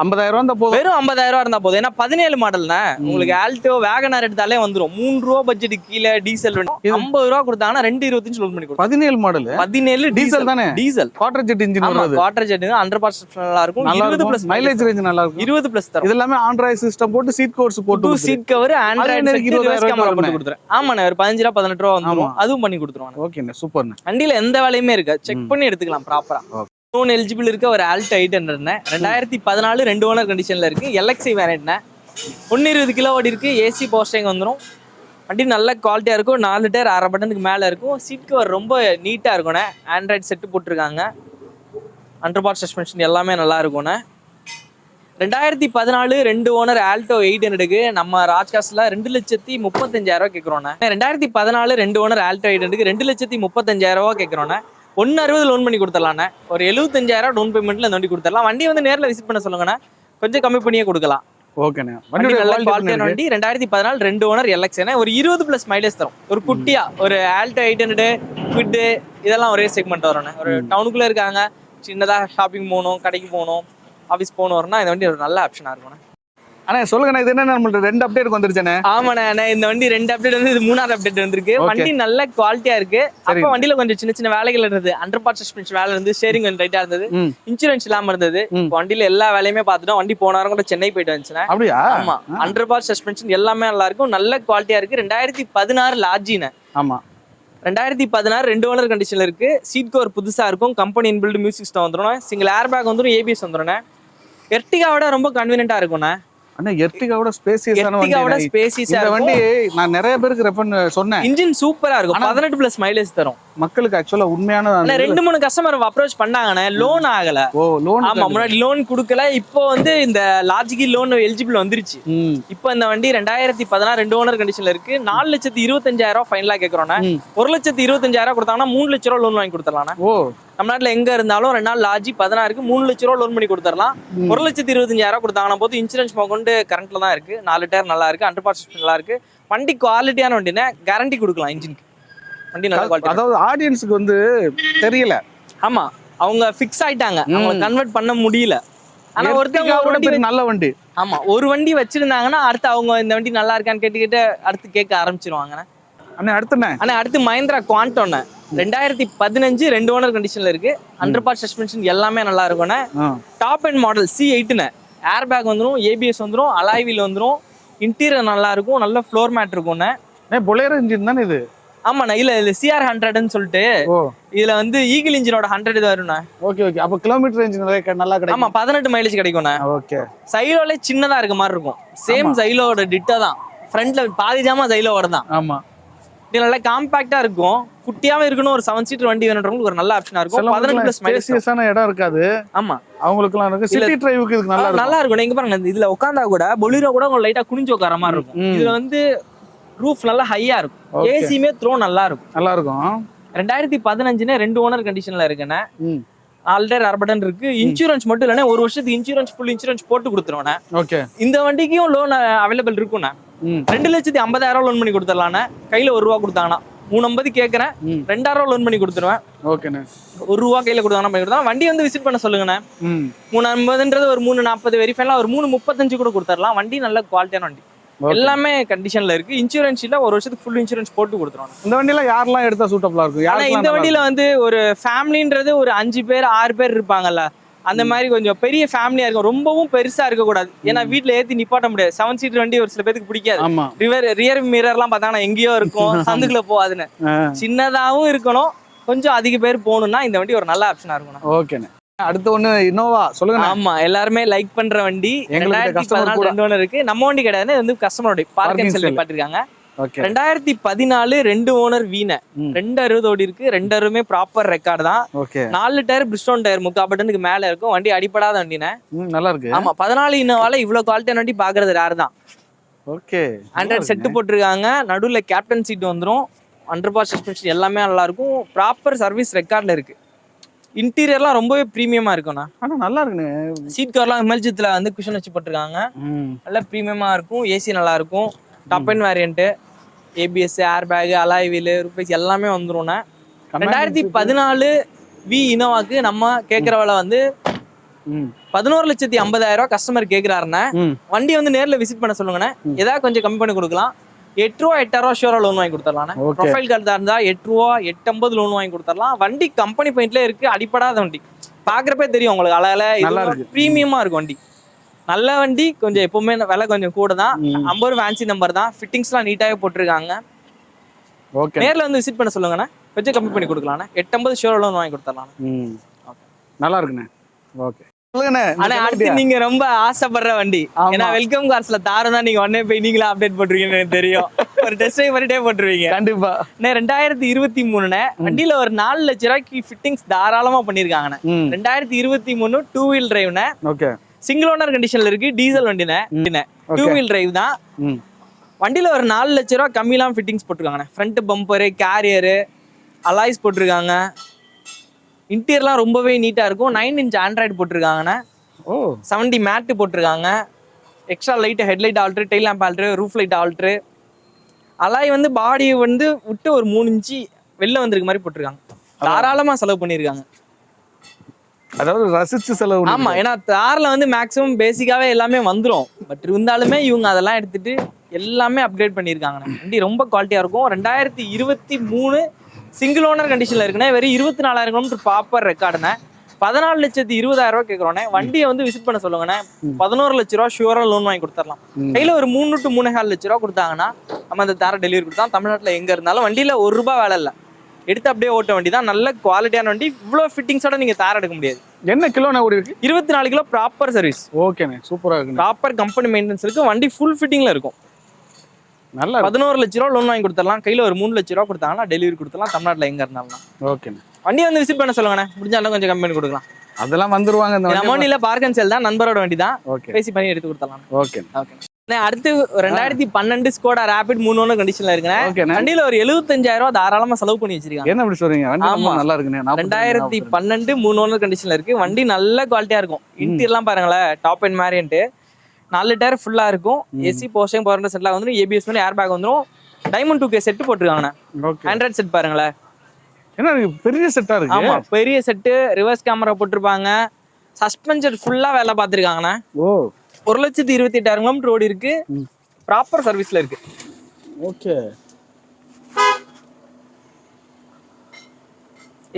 50,000 இருந்தா போதும். வெறும் 50,000 இருந்தா போதும். ஏன்னா 17 மாடல்ண்ணே. உங்களுக்கு ஆல்டோ வேகனார் எடுத்தாலே வந்துடும். 3 ரூபா பட்ஜெட் கீழே டீசல் வண்டி 50 ரூபா கொடுத்தாங்கன்னா 2,25 லோன் பண்ணி கொடுக்கும். 17 மாடல், 17 டீசல் தானே? டீசல் குவார்டர் ஜெட் இன்ஜின் வருது. குவார்டர் ஜெட் அண்டர் நல்லா இருக்கும். 20 பிளஸ் மைலேஜ் ரேஞ்ச் நல்லா இருக்கும். 20 பிளஸ் தரும். இது எல்லாமே ஆண்ட்ராய்டு சிஸ்டம் போட்டு சீட் கவர்ஸ் போட்டு சீட் கவர் ஆண்ட்ராய்டு 20,000 கேமரா போட்டு கொடுத்துறேன். ஆமாண்ணே, ஒரு 15 ரூபா 18 ரூபா வந்துடும். அதுவும் பண்ணி கொடுத்துருவாங்க. ஓகேண்ணே, சூப்பர்ண்ணே. வண்டியில எந்த வேலையுமே இருக்கு. செக் பண்ணி எடுத்துக்கலாம் ப்ராப்பரா. லோன் எலிஜிபிள் இருக்க ஒரு ஆல்டோ 800 2014 2 ஓனர் கண்டிஷன்ல இருக்கு. எல்எக்ஸி வேரியன்ட்ண்ணே. 120 கிலோ ஓடி இருக்கு. ஏசி போஸ்டிங் வந்துடும். வண்டி நல்ல குவாலிட்டியா இருக்கும். 4 டயர் 6 பட்டனுக்கு மேல இருக்கும். சீட் கவர் ரொம்ப நீட்டா இருக்கும்ண்ணே. ஆண்ட்ராய்டு செட்டு போட்டிருக்காங்க. அண்டர் சஸ்பென்ஷன் எல்லாமே நல்லா இருக்கும்ண்ணே. 2014 2 ஓனர் ஆல்டோ 800க்கு நம்ம ராஜ்காஸ்ல 2,35,000 கேட்குறோண்ணே. 2014 2 ஓனர் ஆல்டோ 800க்கு 2,35,000 கேட்குறோண்ணே. 160 லோன் பண்ணி கொடுத்துடலாண்ணே. ஒரு 75,000 டவுன் பேமெண்ட்ல இந்த வண்டி கொடுத்துடலாம். வண்டி வந்து நேரில் விசிட் பண்ண சொல்லுங்கண்ணே. கொஞ்சம் கம்மி பண்ணியே கொடுக்கலாம். ஓகேண்ணே. வண்டி நல்ல குவாலிட்டியான வண்டி. 2014 2 ஓனர் எல்எக்ஸ்ண்ணே. ஒரு 20 பிளஸ் மைலேஜ் தரும். ஒரு குட்டியா ஒரு ஆல்டோ 800 குவிட் இதெல்லாம் ஒரே செக்மெண்ட் வரும்ண்ணே. ஒரு டவுனுக்குள்ள இருக்காங்க, சின்னதா ஷாப்பிங் போகணும், கடைக்கு போகணும், ஆஃபீஸ் போகணும் வரணும்னா இந்த வண்டி ஒரு நல்ல ஆப்ஷனா இருக்கும்ண்ணே. அண்ணா சொல்லுங்கண்ணா, இது என்ன நம்மள்ட்ட 2 அப்டேட் வந்துருச்சுண்ணே? ஆமாண்ணே, இந்த வண்டி 2 அப்டேட் வந்து இது 3வது அப்டேட் வந்திருக்கு. வண்டி நல்ல குவாலிட்டியா இருக்கு. அப்ப வண்டியில கொஞ்சம் சின்ன சின்ன வேலைகள் இருந்தது. அண்டர் சஸ்பென்ஷன் வேலை இருந்து, ஸ்டேரிங் கொஞ்சம் டைட்டா இருந்தது, இன்சூரன்ஸ் இல்லாம இருந்தது. வண்டியில எல்லா வேலையுமே பார்த்துட்டோம். வண்டி போன வாரம் கூட சென்னை போயிட்டு வந்துச்சுண்ணே. அப்படியா? ஆமா, அண்டர் சஸ்பென்ஷன் எல்லாமே நல்லா இருக்கும். நல்ல குவாலிட்டியா இருக்கு. 2016 லாஜிண்ணே. ஆமா, 2016 2 ஓனர் கண்டிஷன்ல இருக்கு. சீட் கவர் புதுசா இருக்கும். கம்பெனி இன்பில்ட் மியூசிக் சிஸ்டம் வந்துடும். சிங்கிள் ஏர் பேக் வந்துடும். ஏபிஎஸ் வந்துடும். எர்டிகாவோட ரொம்ப கன்வீனியன்ட்டா இருக்கும்ண்ணே. அண்ணா எர்டிகாவோட ஸ்பேசியஸான வண்டி. இந்த வண்டி நான் நிறைய பேருக்கு ரெஃபர் சொன்னேன். இன்ஜின் சூப்பரா இருக்கும். 18 பிளஸ் மைலேஜ் தரும். மக்களுக்கு ஆக்சுவலா உண்மையான 2-3 கஸ்டமர் அப்ரோச் பண்ணாங்கண்ணே. லோன் ஆகல. ஓ, லோன். ஆமா, முன்னாடி லோன் கொடுக்கல. இப்போ வந்து இந்த லாஜிக்கி லோன் எலிஜிபிள் வந்துருச்சு. இப்போ இந்த வண்டி 2016 2 ஓனர் கண்டிஷன்ல இருக்கு. 4,25,000 ஃபைனலா கேக்குறோம்ண்ணே. 1,25,000 கொடுத்தாங்கன்னா 3 லட்ச ரூபா லோன் வாங்கி கொடுத்துடலாம். ஓ, தமிழ்நாட்டுல எங்க இருந்தாலும் 2 நாள் லாஜி 16க்கு 3 லட்ச ரூபா லோன் பண்ணி கொடுத்துடலாம். 1,25,000 கொடுத்தாங்கன்னா போது இன்சூரன்ஸ் கொண்டு கரண்ட்ல தான் இருக்கு. 4 டயர் நல்லா இருக்கு. அண்டர் சஸ்பென்ஷன் நல்லா இருக்கு. வண்டி குவாலிட்டியான வண்டினே. கேரண்டி கொடுக்கலாம் இன்ஜினுக்கு. வண்டி நல்ல குவாலிட்டி. அதாவது ஆடியன்ஸ்க்கு வந்து தெரியல. ஆமா, அவங்க ஃபிக்ஸ் ஆயிட்டாங்க. அவங்க கன்வெர்ட் பண்ண முடியல. ஆனா ஒருத்தவங்க ஒரு வண்டி நல்ல வண்டி. ஆமா, ஒரு வண்டி வச்சிருந்தாங்கன்னா அடுத்து அவங்க இந்த வண்டி நல்லா இருக்கான்னு கேட்டு அடுத்து கேட்க ஆரம்பிச்சிருவாங்கண்ணே. அண்ணே அடுத்துண்ணே ஆனா அடுத்து மஹிந்திரா குவாண்டோண்ணே 2015 2 ஓனர் கண்டிஷன்ல இருக்கு. 100% சஸ்பென்ஷன் எல்லாமே நல்லா இருக்கும்ண்ணே. டாப் அண்ட் மாடல் C8ண்ணே. ஏர் பேக் வந்துடும், ஏபிஎஸ் வந்துடும், அலாய் வீல் வந்துடும், இன்டீரியர் நல்லா இருக்கும், நல்ல ஃப்ளோர் மேட் இருக்கும்ண்ணே. பொலேரோ இன்ஜின் தானே இது? ஆமாண்ணா, இல்ல இது CR100ன்னு சொல்லிட்டு இதுல வந்து ஈகிள் இன்ஜினோட 100 வரும்ண்ணே. Okay okay. அப்ப கிலோமீட்டர் ரேஞ்ச் நல்லா கிடைக்கும். ஆமா, 18 மைலேஜ் கிடைக்கும்ண்ணே. ஓகே. சைலோல சின்னதா இருக்க மாதிரி இருக்கும். சேம் சைலோட டிட்டா தான். ஃப்ரண்ட்ல பாதி ஜாமா சைலோட தான். ஆமா. இது நல்லா காம்பாக்டா இருக்கும். குட்டியாவே இருக்கணும். ஒரு 7 சீட்டர் வண்டி வேணும்ன்றவங்களுக்கு ஒரு நல்ல ஆப்ஷனா இருக்கும். 18+ மைலேஜ். ஸ்பேசியஸான இடம் இருக்காது. ஆமா, அவங்களுக்குலாம் இருக்கு. சிட்டி டிரைவுக்கு இது நல்லா இருக்கும். நீங்க பாருங்க, இதுல உட்கார்ந்தா கூட பொலிரோ கூட கொஞ்சம் லைட்டா குனிஞ்சு உட்கார மாதிரி இருக்கும். இதுல வந்து ரூஃப் நல்லா ஹையா இருக்கும். ஏசியுமே த்ரோ நல்லா இருக்கும். 2015 2 ஓனர் கண்டிஷன்ல இருக்குண்ணே. 4 டயர் அர்படன் இருக்கு. இன்சூரன்ஸ் மட்டும் இல்லைன்னா 1 வருஷத்துக்கு இன்சூரன்ஸ் ஃபுல் இன்சூரன்ஸ் போட்டு கொடுத்துருவோண்ணே. ஓகே. இந்த வண்டிக்கும் லோன் அவைலபிள் இருக்குண்ணே. 2,50,000 லோன் பண்ணி கொடுத்துடலாண்ணே. கையில ₹1 கொடுத்தாங்கன்னா 350 கேட்கறேன், ₹2,000 லோன் பண்ணி கொடுத்துருவேன். ஓகேண்ணே. ₹1 கையில கொடுத்தாங்கன்னா பண்ணி கொடுத்தா வண்டி வந்து விசிட் பண்ண சொல்லுங்கண்ணே. 350ன்றது ஒரு 340 வெரிஃபைலாம் ஒரு 335 கூட கொடுத்துடலாம். வண்டி நல்ல குவாலிட்டியான வண்டி, எல்லாமே கண்டிஷன்ல இருக்கு. இன்சூரன்ஸ் இல்ல, 1 வருஷத்துக்கு ஃபுல் இன்சூரன்ஸ் போட்டு கொடுத்துருவாங்க. இந்த வண்டியில யாரெல்லாம் எடுத்தா சூட்டபிளா இருக்கும்? ஆனா இந்த வண்டியில வந்து ஒரு ஃபேமிலின்றது ஒரு 5 பேர் 6 பேர் இருப்பாங்கல்ல, அந்த மாதிரி கொஞ்சம் பெரிய ஃபேமிலியா இருக்கும். ரொம்பவும் பெருசா இருக்க கூடாது. ஏன்னா வீட்டுல ஏத்தி நிப்பாட்ட முடியாது. 7 சீட்டர் வண்டி ஒரு சில பேருக்கு பிடிக்காது. ரியர் மிரர்லாம் பார்த்தாங்கன்னா எங்கேயோ இருக்கும், சந்துக்குள்ள போகாதுன்னு. சின்னதாவும் இருக்கணும், கொஞ்சம் அதிக பேர் போகணும்னா இந்த வண்டி ஒரு நல்ல ஆப்ஷனா இருக்கும். ஓகேண்ணே. அடுத்து ஒண்ணு இன்னோவா சொல்லுங்க. ஆமா, எல்லாருமே லைக் பண்ற வண்டி. 2014 2 ஓனர் இருக்கு. நம்ம வண்டி கிடையாது, வந்து கஸ்டமரோட பார்க் அண்ட் செல் பாத்திருக்காங்க. 2014 2 ஓனர் வீண 260 ஓடி இருக்கு. 2 ப்ராப்பர் ரெக்கார்டு தான். 4 டயர் பிரிஸ்டோன் டயர் 3/4 பட்டனுக்கு மேல இருக்கும். வண்டி அடிப்படாத வண்டினே, நல்லா இருக்கு. ஆமா, 14 இனோவால இவ்வளவு குவாலிட்டியான வண்டி பாக்குறது ரேர் தான். ஓகே. ஆண்ட்ராய்ட் செட் போட்டிருக்காங்க. நடுவுல கேப்டன் சீட் வந்துரும். 100% சஸ்பென்ஷன் எல்லாமே நல்லா இருக்கும். ப்ராப்பர் சர்வீஸ் ரெக்கார்ட்ல இருக்கு. இன்டீரியர்லாம் ரொம்பவே பிரீமியமா இருக்கும்ண்ணா. ஆனா நல்லா இருக்குண்ணே. சீட் கவர்லாம் எம்எல்ஜித்துல வந்து குஷன் வச்சு போட்டிருக்காங்க. நல்லா பிரீமியமா இருக்கும். ஏசி நல்லா இருக்கும். Top end variant, ABS, air bag, alloy wheel, ரூபேஸ் எல்லாமே வந்துரும்ண்ணே. 2014 வி இனோவாக்கு நம்ம கேட்குற விலை வந்து 11,50,000 கஸ்டமர் கேட்குறாருண்ணே. வண்டி வந்து நேரில் விசிட் பண்ண சொல்லுங்கண்ணே. ஏதாவது கொஞ்சம் கம்மி பண்ணி கொடுக்கலாம். ₹8 8,000 ஷூரா லோன் வாங்கி கொடுத்துடலாம். ப்ரொஃபைல் கார்டு இருந்தா ₹8 850 லோன் வாங்கி கொடுத்துடலாம். வண்டி கம்பெனி பெயிண்ட்ல இருக்கு, அடிப்படாத வண்டி. பாக்குறப்பே தெரியும் உங்களுக்கு, அழகால பிரீமியமா இருக்கும் வண்டி. நல்ல வண்டி. கொஞ்சம் எப்பவுமே விலை கொஞ்சம் கூட தான். நம்பர் ஃபேன்சி நம்பர் தான். ஃபிட்டிங்ஸ்லாம் நீட்டாவே போட்டிருக்காங்க. நேர்ல வந்து விசிட் பண்ண சொல்லுங்கண்ணே, கொஞ்சம் கம்மி பண்ணி கொடுக்கலாம். 850 ஷூரா லோன் வாங்கி கொடுத்துடலாம். நல்லா இருக்குண்ணே. ஓகே. ஆனா அடுத்து நீங்க ரொம்ப ஆசைப்படுற வண்டி, ஏன்னா வெல்கம் கார்ஸ்ல தாரம் தான். நீங்க உடனே போய் நீங்களா அப்டேட் போட்டுருவீங்கன்னு எனக்கு தெரியும். ஒரு டெஸ்ட் ட்ரைவ் பண்ணிட்டே போட்டுருவீங்க கண்டிப்பா. 2023 வண்டியில ஒரு 4 லட்ச ரூபாய்க்கு ஃபிட்டிங்ஸ் தாராளமா பண்ணிருக்காங்கண்ணே. 2023 2 வீல் டிரைவ்னே. ஓகே. சிங்கிள் ஓனர் கண்டிஷன்ல இருக்கு. டீசல் வண்டினே. 2 வீல் டிரைவ் தான். வண்டியில ஒரு 4 லட்ச ரூபாய் கம்மிலாம் ஃபிட்டிங்ஸ் போட்டுருக்காங்கண்ணே. ஃப்ரண்ட் பம்பரு, கேரியரு, அலாய்ஸ் போட்டிருக்காங்க. இன்டீரியர்லாம் ரொம்பவே நீட்டா இருக்கும். 9 இன்ச் ஆண்ட்ராய்டு போட்டிருக்காங்கண்ணே. 70 மேட்டு போட்டிருக்காங்க. Extra light, headlight alter, tail lamp alter, roof light alter. Alloy வந்து பாடி வந்து விட்டு ஒரு 3 இன்ச்சு வெளில வந்திருக்க மாதிரி போட்டிருக்காங்க. தாராளமா செலவு பண்ணியிருக்காங்க. அதாவது ரசிச்சு செலவு. ஆமா, ஏன்னா தார்ல வந்து மேக்ஸிமம் பேசிக்காவே எல்லாமே வந்துடும். பட் இருந்தாலுமே இவங்க அதெல்லாம் எடுத்துட்டு எல்லாமே அப்கிரேட் பண்ணியிருக்காங்க. வண்டி ரொம்ப குவாலிட்டியா இருக்கும். 2023 சிங்கிள் ஓனர் கண்டிஷன்ல இருக்குண்ணே. வெறும் 24,000 கிலோமீட்டர் ப்ராப்பர் ரெக்கார்டுண்ணே. 14,20,000 கேட்குறோண்ணே. வண்டியை வந்து விசிட் பண்ண சொல்லுங்கண்ணே. 11 லட்ச ரூபா ஷூரா லோன் வாங்கி கொடுத்துடலாம். கையில ஒரு 3 to 3.5 லட்ச ரூபா கொடுத்தாங்கன்னா நம்ம அந்த தார டெலிவரி கொடுத்தா தமிழ்நாட்டில் எங்க இருந்தாலும் வண்டியில ₹1 வேலை இல்லை. எடுத்து அப்படியே ஓட்ட வண்டி தான். நல்ல குவாலிட்டியான வண்டி. இவ்வளோ ஃபிட்டிங்ஸோட நீங்க தார எடுக்க முடியாது. என்ன கிலோண்ணே ஓடி இருக்கு? 24 கிலோ ப்ராப்பர் சர்வீஸ். ஓகேண்ணே, சூப்பரா இருக்கு. ப்ராப்பர் கம்பெனி மெயின்டெனன்ஸ் இருக்கு. வண்டி ஃபுல் ஃபிட்டிங்ல இருக்கும். நல்லா 11 லட்ச ரூபா லோன் வாங்கி கொடுத்துடலாம். கையில ஒரு 3 லட்ச ரூபா கொடுத்தாங்கன்னா டெலிவரி கொடுத்துடலாம் தமிழ்நாட்டில் எங்க இருந்தாலும். ஓகேண்ணே. வண்டி வந்து விசிட் பண்ண சொல்லுங்கண்ணே. முடிஞ்சாலும் கொஞ்சம் கம்மி பண்ணி கொடுக்கலாம். அதெல்லாம் வந்துருவாங்க. நம்ம வண்டியில பார்க் அண்ட் செல் தான், நண்பரோட வண்டி தான். பேசி பண்ணி எடுத்து கொடுத்துடலாம். ஓகே. அடுத்து 2012 ஸ்கோடா ரேபிட் 3 ஓனர் கண்டிஷன்ல இருக்குண்ணே. வண்டியில ஒரு 75,000 தாராளமா செலவு பண்ணி வச்சிருக்காங்க. என்ன அப்படி சொல்றீங்க? வண்டி நல்லா இருக்குண்ணே. 2012 3 ஓனர் கண்டிஷன்ல இருக்கு. வண்டி நல்ல குவாலிட்டியா இருக்கும். இன்டீரியர்லாம் பாருங்களேன், டாப் அண்ட் வேரியன்ட். 4 டயர் ஃபுல்லா இருக்கும். ஏசி, போர்ஷன், பவர் விண்டோ செட்லாம் வந்துரும். ஏபிஎஸ் பண்ணி ஏர் பேக் வந்துரும். டைமண்ட் 2K செட் போட்டுருக்காங்கண்ணே. ஆண்ட்ராய்ட் செட் பாருங்களேன், என்ன பெரிய செட்டா இருக்கு. ஆமா, பெரிய செட்டு. ரிவர்ஸ் கேமரா போட்டிருப்பாங்க. சஸ்பென்ஷன் ஃபுல்லா வேலை பார்த்துருக்காங்கண்ணா. ஓ 1,28,000 கிலோமீட்டர் ஓடி இருக்கு. ப்ராப்பர் சர்வீஸ்ல இருக்கு. ஓகே.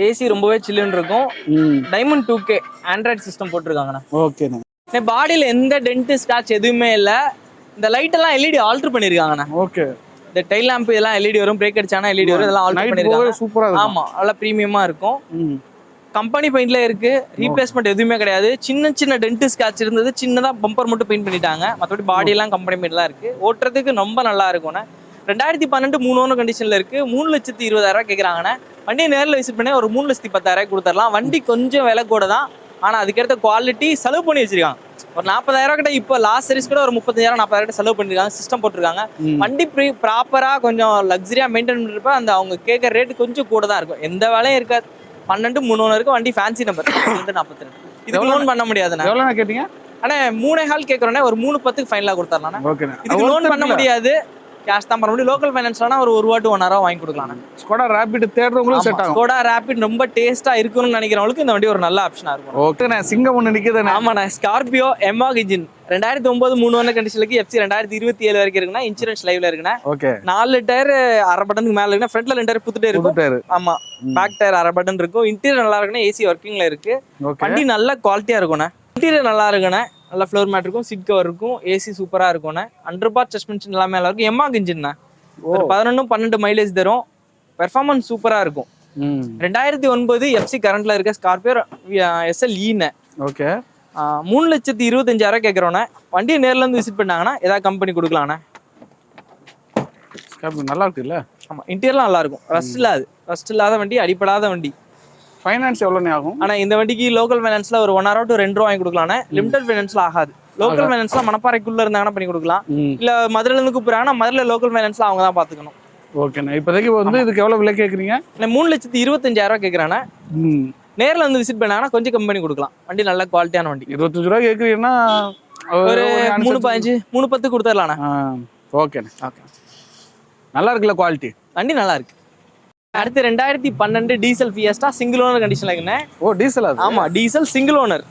ஏசி ரொம்பவே சில்லுன்னு இருக்கும். டைமண்ட் 2K ஆண்ட்ராய்டு சிஸ்டம் போட்டிருக்காங்கண்ணா. ஓகேண்ணே. பாடியில எந்த டென்ட் ஸ்கிராட்ச் எதுவுமே இல்ல. இந்த லைட் எல்லாம் எல்இடி ஆல்டர் பண்ணிருக்காங்கண்ணா. ஓகே. இந்த டைல் லாம்ப் இதெல்லாம் எல்இடி வரும், பிரேக் அடிச்சானா எல்இடி வரும், இதெல்லாம் ஆல்டர் பண்ணிருக்காங்க. சூப்பரா இருக்கும். ஆமா, நல்லா பிரீமியமா இருக்கும். கம்பெனி பெயிண்ட்ல இருக்கு. ரீப்ளேஸ்மெண்ட் எதுவுமே கிடையாது. சின்ன சின்ன டென்ட் ஸ்கிராட்ச் இருந்தது, சின்னதா பம்பர் மட்டும் பெயிண்ட் பண்ணிட்டாங்க. மற்றபடி பாடி எல்லாம் கம்பெனி பெயிண்ட் தான் இருக்கு. ஓட்டுறதுக்கு ரொம்ப நல்லா இருக்கும்ண்ணா. 2012 3 ஓனர் கண்டிஷன்ல இருக்கு. 3,20,000 கேக்குறாங்கண்ணே. வண்டியை நேரில் விசிட் பண்ணி ஒரு 3,10,000 கொடுத்துடலாம். வண்டி கொஞ்சம் விலை கூட தான், ஆனா அதுக்கேற்ற குவாலிட்டி செலவு பண்ணி வச்சிருக்காங்க. ஒரு 40,000 கிட்ட இப்போ லாஸ்ட் சர்வீஸ் கூட ஒரு 35,000 40,000 கிட்ட செலவு பண்ணிருக்காங்க. சிஸ்டம் போட்டிருக்காங்க. வண்டி ப்ராப்பரா கொஞ்சம் லக்ஸரியா மெயின்டைன் பண்ணிருப்ப அந்த அவங்க கேட்கற ரேட் கொஞ்சம் கூட தான் இருக்கும். எந்த வேலையும் இருக்காது. 12 3 ஓனருக்கு வண்டி ஃபேன்சி நம்பர் 42. இதுக்கு லோன் பண்ண முடியாதுண்ணா. எவ்வளவு கேட்டீங்க? ஆனா 3.5 கேட்கறோன்னே ஒரு 3.10 ஃபைனலா கொடுத்துடலாம். ஓகேண்ணே. இதுக்கு லோன் பண்ண முடியாது, கேஷ் தான் பண்ண முடியும். லோக்கல் ஃபைனான்ஸ்னா ஒரு 1 to 1.5 வாங்கி கொடுக்கலாம். ஸ்கோடா ரேபிட் தேடுறவங்களும் செட் ஆகும். ஸ்கோடா ரேபிட் ரொம்ப டேஸ்டா இருக்கணும்னு நினைக்கிறவங்களுக்கு இந்த வண்டி ஒரு நல்ல ஆப்ஷனா இருக்கும். ஓகேண்ணே. சிங்கம் ஒன்று நிக்குதுண்ணே. ஆமாண்ணா. ஸ்கார்பியோ எம்ஆக் இன்ஜின் 2009 3 ஓனர் கண்டிஷனுக்கு FC 2027 வரைக்கும் இருக்குண்ணா. இன்சூரன்ஸ் லைவ்ல இருக்குண்ணா. ஓகே. 4 டயர் அரை பட்டனுக்கு மேல இருக்குண்ணா. ஃப்ரண்ட்ல 2 டயர் புது டயர் இருக்கும். ஆமா, பேக் டயர் அரை பட்டன் இருக்கும். இன்டீரியர் நல்லா இருக்குண்ணா. ஏசி ஒர்க்கிங்ல இருக்கு. வண்டி நல்ல குவாலிட்டியா இருக்கும்ண்ணா. இன்டீரியர் நல்லா இருக்குண்ணா. நல்ல ஃப்ளோர் மேட் இருக்கும், சீட் கவர் இருக்கும், ஏசி சூப்பரா இருக்கும்ண்ணா. அண்டர் பார்ட் சஸ்பென்ஷன் எல்லாமே நல்லா இருக்கும். எம்ஆக் இன்ஜின்ண்ணா. ஒரு 11-12 மைலேஜ் தரும். பெர்ஃபார்மன்ஸ் சூப்பரா இருக்கும். 2009 FC கரண்ட்ல இருக்க ஸ்கார்பியோ SLE. ஓகே. 3,25,000 கேட்கறோண்ணே. வண்டியை நேர்ல இருந்து விசிட் பண்ணாங்கன்னா ஏதாவது கம்பெனி கொடுக்கலாண்ணே. நல்லா இருக்கு இல்ல? ஆமா, இன்டீரியர்லாம் நல்லா இருக்கும். ரஸ்ட் இல்லாத வண்டி, அடிப்படாத வண்டி. ஃபைனான்ஸ் எவ்வளவு ஆகும்? ஆனா இந்த வண்டிக்கு லோக்கல் ஃபைனான்ஸ்ல ஒரு 1 to 2 ரூபா வாங்கி கொடுக்கலாண்ணே. லிமிடெட் ஃபைனான்ஸ்ல ஆகாது. லோக்கல் ஃபைனான்ஸ்ல மணப்பாறைக்குள்ள இருந்தாங்கன்னா பண்ணி கொடுக்கலாம். இல்ல மதுரையில இருந்து கூப்பிடுறாங்கன்னா மதுரையில லோக்கல் ஃபைனான்ஸ்ல அவங்க தான் பாத்துக்கணும். ஓகேண்ணா. இப்போதைக்கு வந்து இதுக்கு எவ்வளவு விலை கேக்குறீங்க? 3,25,000 கேக்குறானே. நேர்ல வந்து விசிட் பண்ணாங்கன்னா கொஞ்சம் கம்பெனி கொடுக்கலாம். வண்டி நல்ல குவாலிட்டியான வண்டி. 25 ரூபா கேக்குறீங்கன்னா ஒரு 3,15 3,10 கொடுத்துடலாண்ணே. ஓகேண்ணே. ஓகே. நல்லா இருக்குல்ல குவாலிட்டி? வண்டி நல்லா இருக்கு. அடுத்து 2012 டீசல் ஃபியஸ்டா சிங்கிள் ஓனர் கண்டிஷன்ல இருக்குண்ணே. ஓ டீசல் அது? ஆமா, டீசல் சிங்கிள் ஓனர்.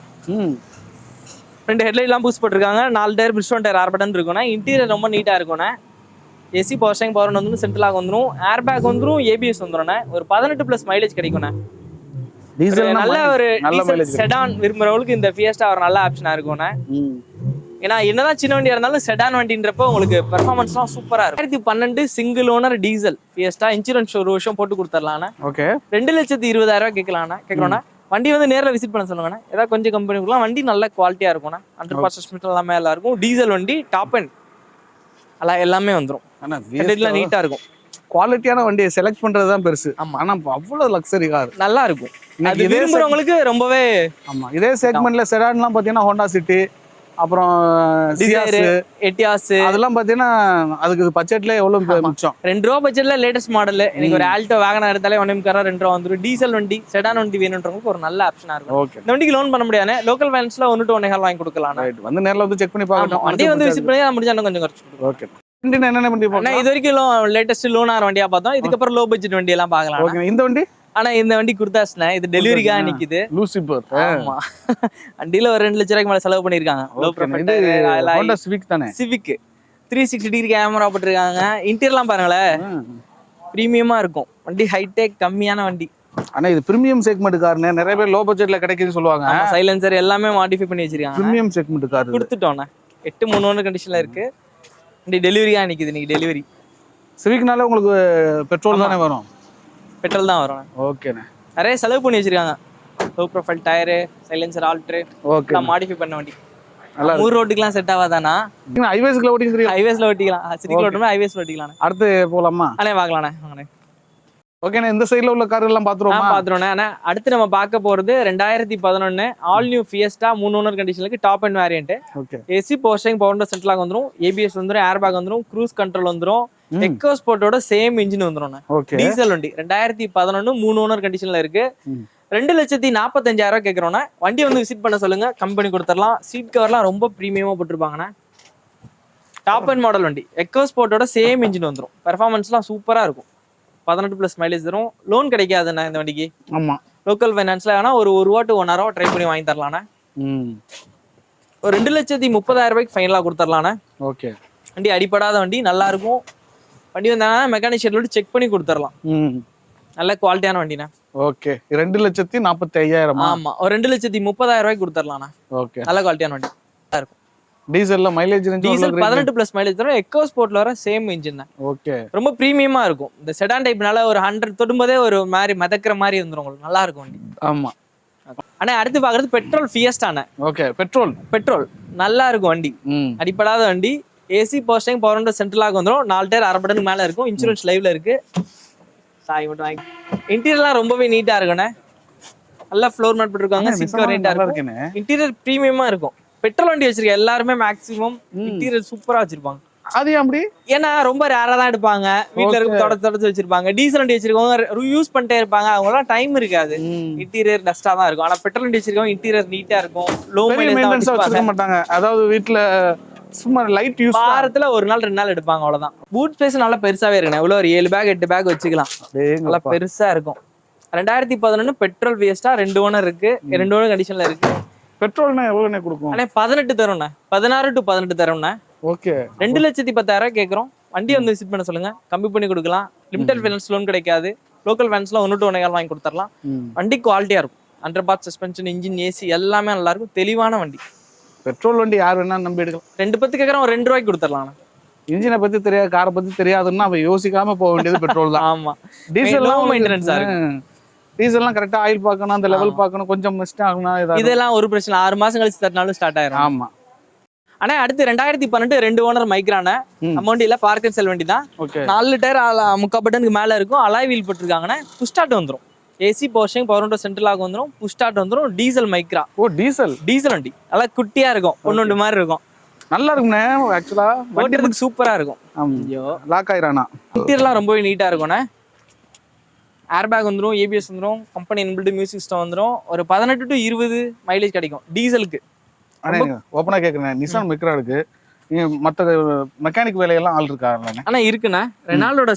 2 ஹெட்லைட் எல்லாம் பூஸ்ட் போட்டிருக்காங்க. 4 டயர் பிரிஸ்டோன் டயர் 6 பட்டன் இருக்கும்ண்ணே. இன்டீரியர் ரொம்ப நீட்டா இருக்கும்ண்ணே. ஏசி பவர் ஸ்டேரிங் பவர் வந்து சென்ட்ரல் லாக் வந்துரும், ஏர் பேக் வந்துரும், ABS வந்துரும்ண்ணே. ஒரு 18+ மைலேஜ் கிடைக்கும்ண்ணே. நல்ல ஒரு செடான் விரும்புறவங்களுக்கு இந்த ஃபியஸ்டா ஒரு நல்ல ஆப்ஷனா இருக்கும்ண்ணே. ஏன்னா என்னதான் சின்ன வண்டியா இருந்தாலும் செடான் வண்டின்றப்போ உங்களுக்கு பெர்ஃபார்மன்ஸ்லாம் சூப்பரா இருக்கும். 2012 single owner diesel Fiesta insurance ஒரு வருஷம் போட்டு கொடுத்துடலாண்ணே. ஓகே. 2,20,000 கேட்கலாண்ணே. வண்டி வந்து நேரில் விசிட் பண்ண சொல்லுங்கண்ணே. ஏதாவது கொஞ்சம் கம்பெனி கொடுக்கலாம். வண்டி நல்ல குவாலிட்டியா இருக்கும்ண்ணே. 100% எல்லாமே நல்லா இருக்கும். டீசல் வண்டி, டாப் அண்ட் எல்லாமே வந்துடும். நீட்டா இருக்கும். குவாலிட்டியான வண்டியை செலக்ட் பண்றதுதான் பெருசு. ஆமா, ஆனா அவ்வளவு லக்ஸரி கார் நல்லா இருக்கும். விரும்புறவங்களுக்கு ரொம்பவே. ஆமா, இதே செக்மெண்ட்ல செடான்லாம் பாத்தீங்கன்னா ஹோண்டா சிட்டி, அப்புறம் எட்டியாஸ் அதெல்லாம் பாத்தீங்கன்னா அதுக்கு பட்ஜெட்ல எவ்வளவு மிச்சம். 2 ரூபா பட்ஜெட்ல லேட்டஸ்ட் மாடல். எனக்கு ஒரு ஆல்டோ வேகனா எடுத்தாலே 2 ரூபா வந்துடும். டீசல் வண்டி, செடான் வண்டி வேணுன்றவங்களுக்கு ஒரு நல்ல ஆப்ஷனா இருக்கும். இந்த வண்டிக்கு லோன் பண்ண முடியாது. லோக்கல் ஃபைனான்ஸ்ல 1 to 1.5 வாங்கி கொடுக்கலாம். வந்து நேர்ல வந்து செக் பண்ணி பார்க்கணும். வண்டி வந்து விசிட் பண்ணி முடிஞ்சா கொஞ்சம் குறைச்சு. ஓகே. என்ன வண்டி போறோம்? இது வரைக்கும் லேட்டஸ்ட் லோன் ஆகிற வண்டியா பார்த்தோம். இதுக்கப்புறம் லோ பட்ஜெட் வண்டி எல்லாம் பார்க்கலாம். இந்த வண்டி ஆனா இந்த வண்டி குடுத்தாச்சுனா இது டெலிவரிக்காக நிக்குது. லூசிபர். ஆமா, வண்டியில ஒரு 2 லட்சம் ரூபாய்க்கு மேல செலவு பண்ணிருக்காங்க. லோ ப்ரொஃபைல் ஹோண்டா சிவிக் தானே? சிவிக் 360 டிகிரி கேமரா போட்டுருக்காங்க. இன்டீரியர்லாம் பாருங்களேன், பிரீமியமா இருக்கும். வண்டி ஹைடெக் கம்மியான வண்டி. ஆனா இது பிரீமியம் செக்மெண்ட் கார்னே, நிறைய பேர் லோ பட்ஜெட்ல கிடைக்குதுன்னு சொல்லுவாங்க. சைலன்சர் எல்லாமே மாடிஃபை பண்ணி வச்சிருக்காங்க. பிரீமியம் செக்மெண்ட் கார் கொடுத்துட்டோம்னா 8-3 கண்டிஷன்ல இருக்கு. வண்டி டெலிவரியா நிக்குது. இன்னைக்கு டெலிவரி. சிவிக்னால உங்களுக்கு பெட்ரோல் தானே வரும்? பெட்ரோல் தான் வரும். ஓகேண்ணே. நிறைய செலவு பண்ணி வச்சிருக்காங்க. Low profile tyre, silencer, alter modify பண்ண வண்டி. ஊர் ரோட்டுக்குலாம் செட் ஆகாதானா? ஹைவேஸ்ல ஓட்டிக்கிறீங்க? ஹைவேஸ்ல ஓட்டிக்கலாம். சிட்டிக்குள்ள ஓட்டுமே ஹைவேஸ்ல ஓட்டிக்கலாம். அடுத்து போலாமா? பார்க்கலாண்ணே. வாங்கண்ணே. ஓகேண்ணே. இந்த சைடுல உள்ள கார் எல்லாம் பாத்துறோம்ண்ணே. அடுத்து நம்ம பார்க்க போறது 2011 ஆல் நியூ ஃபியஸ்டா 3 ஓனர் கண்டிஷனுக்கு top end variant. AC power steering, power window central lock வந்துரும், ABS வந்துரும், ஏர் பேக் வந்துரும், க்ரூஸ் கண்ட்ரோல் வந்துரும், எக்கோ ஸ்போர்ட்டோட சேம் இன்ஜின் வந்துரும். டீசல் வண்டி 2011 3 ஓனர் கண்டிஷன்ல இருக்கு. 2,45,000 கேட்கறோம்னா வண்டி வந்து விசிட் பண்ண சொல்லுங்க, கம்பெனி கொடுத்துடலாம். சீட் கவர்லாம் ரொம்ப பிரீமியமா போட்டிருப்பாங்கண்ணா. டாப் அண்ட் மாடல் வண்டி, எக்கோ ஸ்போர்ட்டோட சேம் இன்ஜின் வந்துரும். பெர்ஃபார்மன்ஸ்லாம் சூப்பரா இருக்கும். 18+ மைலேஜ் தரும். லோன் கிடைக்காதுண்ணா இந்த வண்டிக்கு. ஆமா, லோக்கல் ஃபைனான்ஸ்ல வேணா ஒரு 1 ரூபா to 1.5 ரூபா ட்ரை பண்ணி வாங்கி தரலாண்ணா. ஒரு 2,30,000 ரூபாய்க்கு ஃபைனலாக கொடுத்துடலாண்ணே. ஓகே. வண்டி அடிப்படாத வண்டி, நல்லா இருக்கும். வண்டி வந்தாங்கன்னா மெக்கானிக் ஷெட்ல செக் பண்ணி கொடுத்துடலாம். நல்ல குவாலிட்டியான வண்டிண்ணே. ஓகே. 2,45,000. ஆமா, ஒரு 2,30,000 ரூபாய்க்கு கொடுத்துடலாண்ணா. ஓகே, நல்ல குவாலிட்டியான வண்டி இருக்கும். டீசல்ல மைலேஜ் டீசல் 18+ மைலேஜ் தரும். எக்கோ ஸ்போர்ட்ல வர சேம் இன்ஜின் தான். ஓகே. ரொம்ப பிரீமியமா இருக்கும். இந்த செடான் டைப்னால ஒரு 100 தொடும்போதே ஒரு மாதிரி மிதக்கிற மாதிரி வந்துரும் உங்களுக்கு. நல்லா இருக்கும் வண்டி. ஆமா. ஆனா அடுத்து பாக்குறது பெட்ரோல் ஃபியஸ்டாண்ணே. ஓகே. பெட்ரோல் நல்லா இருக்கும் வண்டி. அடிப்படாத வண்டி. AC power steering, power window சென்ட்ரலாக வந்துடும். 4 டயர் அரை பட்டனுக்கு மேல இருக்கும். இன்சூரன்ஸ் லைவ்ல இருக்கு. சாய் மட்டும் வாங்கி. இன்டீரியர்லாம் ரொம்பவே நீட்டா இருக்குண்ணே. நல்லா ஃப்ளோர் மேட் போட்டுருக்காங்க. சிக்ஸ் நீட்டா இருக்கும். இன்டீரியர் பிரீமியமா இருக்கும். பெட்ரோல் வண்டி வச்சிருக்க எல்லாருமே மேக்ஸிமம் இன்டீரியர் சூப்பரா வச்சிருப்பாங்க. அது அப்படி ஏன்னா ரொம்ப ரேரா தான் எடுப்பாங்க. வீட்டுல இருக்க தொடச்சு வச்சிருப்பாங்க. டீசல் வண்டி வச்சிருக்கவங்க யூஸ் பண்ணிட்டே இருப்பாங்க. அவங்களாம் டைம் இருக்காது. இன்டீரியர் டஸ்டா தான் இருக்கும். ஆனா பெட்ரோல் வண்டி வச்சிருக்கவங்க இன்டீரியர் நீட்டா இருக்கும். லோ மெயின்டெனன்ஸ் வச்சிருக்க மாட்டாங்க. அதாவது வீட்டுல சும்மா லைட் யூஸ், வாரத்துல ஒரு நாள் 2 நாள் எடுப்பாங்க, அவ்வளவுதான். பூட் ஸ்பேஸ் நல்லா பெருசாவே இருக்கு. இவ்வளவு ஒரு 7 பேக் 8 பேக் வச்சுக்கலாம். நல்லா பெருசா இருக்கும். 2011 பெட்ரோல் வியஸ்டா 2 ஓனர் இருக்கு. 2 ஓனர் கண்டிஷன்ல இருக்கு. பெட்ரோல்னா எவ்வளவுனே கொடுக்கும்? அண்ணே 18 தரும்ண்ணே. 16 to 18 தரும்ண்ணே. ஓகே. 2,10,000 கேட்குறோம். வண்டி வந்து விசிட் பண்ண சொல்லுங்க, கம்மி பண்ணி கொடுக்கலாம். லிமிடெட் ஃபைனான்ஸ் லோன் கிடைக்காது. லோக்கல் ஃபைனான்ஸ்ல 1 to 1.5 வாங்கி கொடுத்துடலாம். வண்டி குவாலிட்டியா இருக்கும். 100 சஸ்பென்ஷன், இன்ஜின், ஏசி எல்லாமே நல்லா இருக்கும். தெளிவான வண்டி. பெட்ரோல் வண்டி யார் வேணா நம்பி எடுக்கலாம். 2,10 கேட்குறோம், ஒரு 2 ரூபாய்க்கு கொடுத்துடலாம். இன்ஜினை பத்தி தெரியாது, காரை பத்தி தெரியாதுன்னா அவன் யோசிக்காம போக வேண்டியது பெட்ரோல் தான். ஆமா. டீசல் லோ மெயின்டெனன்ஸா இருக்கு. டீசல்லாம் கரெக்டா ஆயில் பார்க்கணும், அந்த லெவல் பார்க்கணும். கொஞ்சம் மிஸ்ட் ஆகணும். இதெல்லாம் ஒரு பிரச்சனை. 6 மாசம் கழிச்சு தட்டினாலும் ஸ்டார்ட் ஆயிரும். ஆமா. ஆனா அடுத்து 2012 2 ஓனர் மைக்ரான அமௌண்ட் இல்ல, பார்க் அண்ட் செல் வண்டி தான். 4 டயர் 3/4 பட்டனுக்கு மேல இருக்கும். அலாய் வீல் போட்டுருக்காங்கன்னா புஷ் ஸ்டார்ட் வந்துரும். AC power steering, power window சென்ட்ரலாக வந்துரும். புஷ் ஸ்டார்ட் வந்துரும். Diesel Micra. ஓ, டீசல் வண்டி நல்லா குட்டியா இருக்கும். ஒன்னொண்டு மாதிரி இருக்கும். நல்லா இருக்கும்ண்ணே. ஆக்சுவலா ஓட்டுறதுக்கு சூப்பரா இருக்கும். ஐயோ, லாக் ஆயிரானா. இன்டீரியர்லாம் ரொம்பவே நீட்டா இருக்கும்ண்ணே. ஏர் பேக் வந்துடும், ஏபிஎஸ் வந்துடும், கம்பெனி இன்பில்ட் மியூசிக் சிஸ்டம் வந்துடும். ஒரு 18 to 20 மைலேஜ் கிடைக்கும் டீசலுக்கு. ஓப்பனா கேக்குறேன், நிசான் மைக்ரா இருக்கு. மற்ற மெக்கானிக் வேலையெல்லாம் ஆள் இருக்கா? ஆனா இருக்குண்ணே. ரெனால்டோட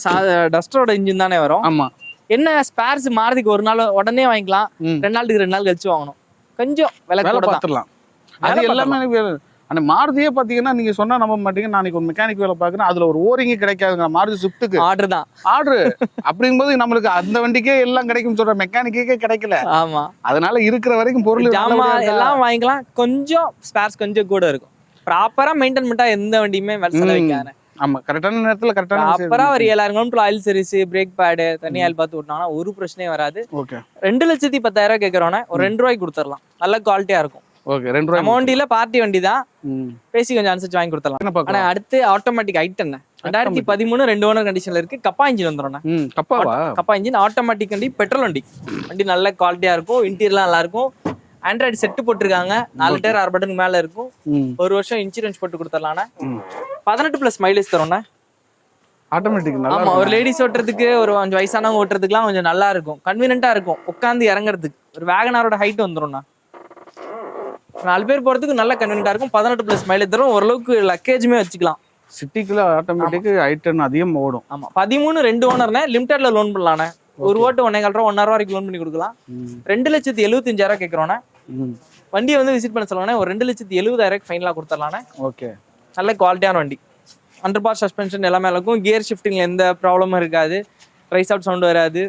டஸ்டரோட இன்ஜின் தானே வரும். ஆமா. என்ன ஸ்பேர்ஸ் மாறதுக்கு ஒரு நாள் உடனே வாங்கிக்கலாம். 2 நாளுக்கு 2 நாள் கழிச்சு வாங்கணும். கொஞ்சம் விலை பார்த்துடலாம். அது எல்லாமே அந்த மாருதியே பாத்தீங்கன்னா நீங்க சொன்னா நம்ப மாட்டீங்க. நாளைக்கு ஒரு மெக்கானிக் வேலை பாக்குறேன், அதுல ஒரு ஓரிங் கிடைக்காதுங்க. மாருதி ஸ்விஃப்ட்டுக்கு ஆர்டர் தான். அப்படிங்கும்போது நம்மளுக்கு அந்த வண்டிக்கே எல்லாம் கிடைக்கும் சொல்ற, மெக்கானிக்கே கிடைக்கல. ஆமா. அதனால இருக்கிற வரைக்கும் பொருள் எல்லாம் வாங்கிக்கலாம். கொஞ்சம் ஸ்பேர்ஸ் கொஞ்சம் கூட இருக்கும். ப்ராப்பரா மெயின்டைன் பண்ணா எந்த வண்டியுமே வைக்காது. ஆமா, கரெக்டான நேரத்துல கரெக்டான ப்ராப்பரா ஒரு 7,000 kilometre oil service, brake pad, தண்ணி ஆயில் பார்த்து விட்டாங்கன்னா ஒரு பிரச்சனையும் வராது. ஓகே. 2,10,000 கேட்கறோன்னா ஒரு 2 ரூபாய்க்கு கொடுத்துடலாம். நல்ல குவாலிட்டியா இருக்கும். ஓகே. 2 ரூபாய் அமௌண்ட்ல பார்ட்டி வண்டி தான். பேசி கொஞ்சம் அனுசரிச்சு வாங்கி கொடுத்துடலாம். ஆனா அடுத்து ஆட்டோமேட்டிக் i10 2013 2 ஓனர் கண்டிஷன்ல இருக்கு. கப்பா இன்ஜின் வந்துடும். கப்பா இன்ஜின் ஆட்டோமேட்டிக் வண்டி, பெட்ரோல் வண்டி. வண்டி நல்ல குவாலிட்டியா இருக்கும். இன்டீரியர்லாம் நல்லா இருக்கும். ஆண்ட்ராய்டு செட்டு போட்டிருக்காங்க. 4 டயர் 6 பட்டனுக்கு மேல இருக்கும். 1 வருஷம் இன்சூரன்ஸ் போட்டு கொடுத்துடலாம். 18+ மைலேஜ் தரோம்ண்ணே. ஆட்டோமேட்டிக் நல்லா. ஆமா, ஒரு லேடிஸ் ஓட்டுறதுக்கு, ஒரு கொஞ்சம் வயசானவங்க ஓட்டுறதுக்குலாம் கொஞ்சம் நல்லா இருக்கும். கன்வீனியன்ட்டா இருக்கும். உட்காந்து இறங்குறதுக்கு. ஒரு வேகனாரோட ஹைட் வந்துடும்ண்ணா. 4 பேர் போறதுக்கு நல்ல கன்வீனியன்ட்டா இருக்கும். 18+ மைலேஜ் தரும். ஓரளவுக்கு லக்கேஜுமே வச்சுக்கலாம். சிட்டிக்குள்ள ஆட்டோமேட்டிக் i10 அதிகம் ஓடும். ஆமா. 13 2 ஓனர்னே. லிமிடெட்ல லோன் பண்ணலானே. ஒரு ஓட்டு 1.25 ரூபா 1.5 ரூபா வரைக்கும் லோன் பண்ணி கொடுக்கலாம். 2,75,000 கேட்கறோண்ணே. வண்டியை வந்து விசிட் பண்ண சொல்லலானே. ஒரு 2,70,000 ஃபைனலா கொடுத்துடலானே. ஓகே. நல்ல குவாலிட்டியான வண்டி. 100 சஸ்பென்ஷன் எல்லாமே இருக்கும். கியர் ஷிஃப்டிங்ல எந்த ப்ராப்ளமும் இருக்காது. ரைஸ் அவுட் சவுண்ட் வராது.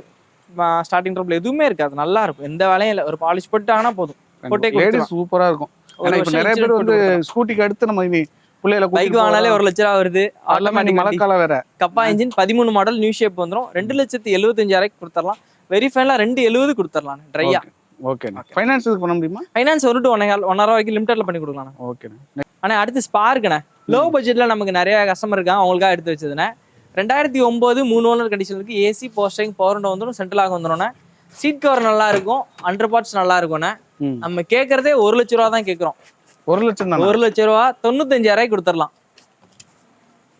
ஸ்டார்டிங் ட்ரபிள் எதுவுமே இருக்காது. நல்லா இருக்கும். எந்த வேலையும் இல்லை. ஒரு பாலிஷ் போட்டாங்கன்னா போதும். சூப்பரா இருக்கும். நிறைய பேர் வந்து ஸ்கூட்டிக்கு அடுத்து நம்ம பிள்ளைல பைக் வாங்கினாலே 1 லட்சம் ரூபா வருது. ஆட்டோமேட்டிக் மழைக்காலம் வேற. கப்பா இன்ஜின் 13 மாடல் நியூ ஷேப் வந்துடும். 2,75,000 கொடுத்துடலாம். வெரி ஃபைனலா 2,70 கொடுத்துடலாம் ட்ரையா. ஓகே. ஃபைனான்ஸ் பண்ண முடியுமா? ஃபைனான்ஸ் 1 to 1.5 ரூபா வரைக்கும் லிமிடெட்ல பண்ணி கொடுக்கலாம். ஓகே. ஆனா அடுத்து ஸ்பார்க்ண்ணே. லோ பட்ஜெட்ல நமக்கு நிறைய கஸ்டமர் இருக்காங்க. அவங்களுக்காக எடுத்து வச்சதுண்ணே. 2009 3 ஓனர் கண்டிஷன் இருக்கு. AC power steering, power window வந்துடும், சென்ட்ரலாக வந்துடும். சீட் கவர் நல்லா இருக்கும். 100 பார்ட்ஸ் நல்லா இருக்கும்ண்ணே. நம்ம கேட்கறதே 1 லட்ச ரூபா தான் கேட்கறோம். 1 லட்சம் தான். 1 லட்ச ரூபா 95,000 கொடுத்துடலாம்.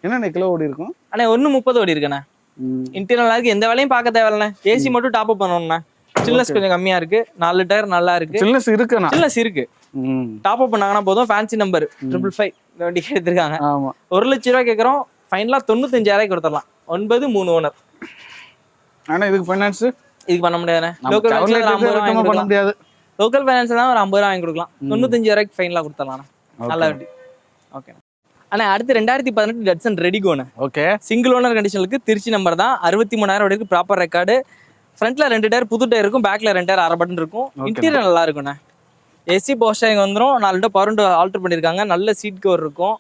என்ன கிலோ ஓடி இருக்கும்? அண்ணே 1.30 ஓடி இருக்குண்ணே. இன்டீரியர் எந்த வேலையும் பார்க்க தேவையில்லைண்ணே. ஏசி மட்டும் டாப் அப் பண்ணணும்ண்ணே. சில்னஸ் கொஞ்சம் கம்மியா இருக்கு. 4 டயர் நல்லா இருக்கு. சில்னஸ் இருக்குண்ணா. சில்னஸ் இருக்கு. டாப் அப் பண்ணாங்கன்னா போதும். ஃபேன்சி நம்பர் 555 இந்த வண்டி எடுத்திருக்காங்க. 1 லட்ச ரூபா கேட்கறோம். ஃபைனலா 95,000 கொடுத்துடலாம். 9 3 ஓனர். ஆனா இதுக்கு ஃபைனான்ஸ் இதுக்கு பண்ண முடியாதுண்ணே. லோக்கல் பண்ண முடியாது. லோக்கல் ஃபைனான்ஸ் தான் ஒரு 50 ரூபா வாங்கி கொடுக்கலாம். 95,000 ஃபைனலாக கொடுத்துடலாம். நல்ல வண்டி. ஓகே அண்ணா, அடுத்து 2018 டட்சன் ரெடிகோண்ணே. ஓகே, சிங்கிள் ஓனர் கண்டிஷனுக்கு திருச்சி நம்பர் தான். 63,000 வரைக்கும் ப்ராப்பர் ரெக்கார்டு. ஃப்ரண்ட்ல 2 டயர் புது டயர் இருக்கும், பேக்ல 2 டயர் அரை பட்டன் இருக்கும். இன்டீரியர் நல்லா இருக்குண்ணே. ஏசி போஸ்டாயிங் வந்துடும். 4 டோ பவர் விண்டோ ஆல்டர் பண்ணியிருக்காங்க. நல்ல சீட் கவர் இருக்கும்.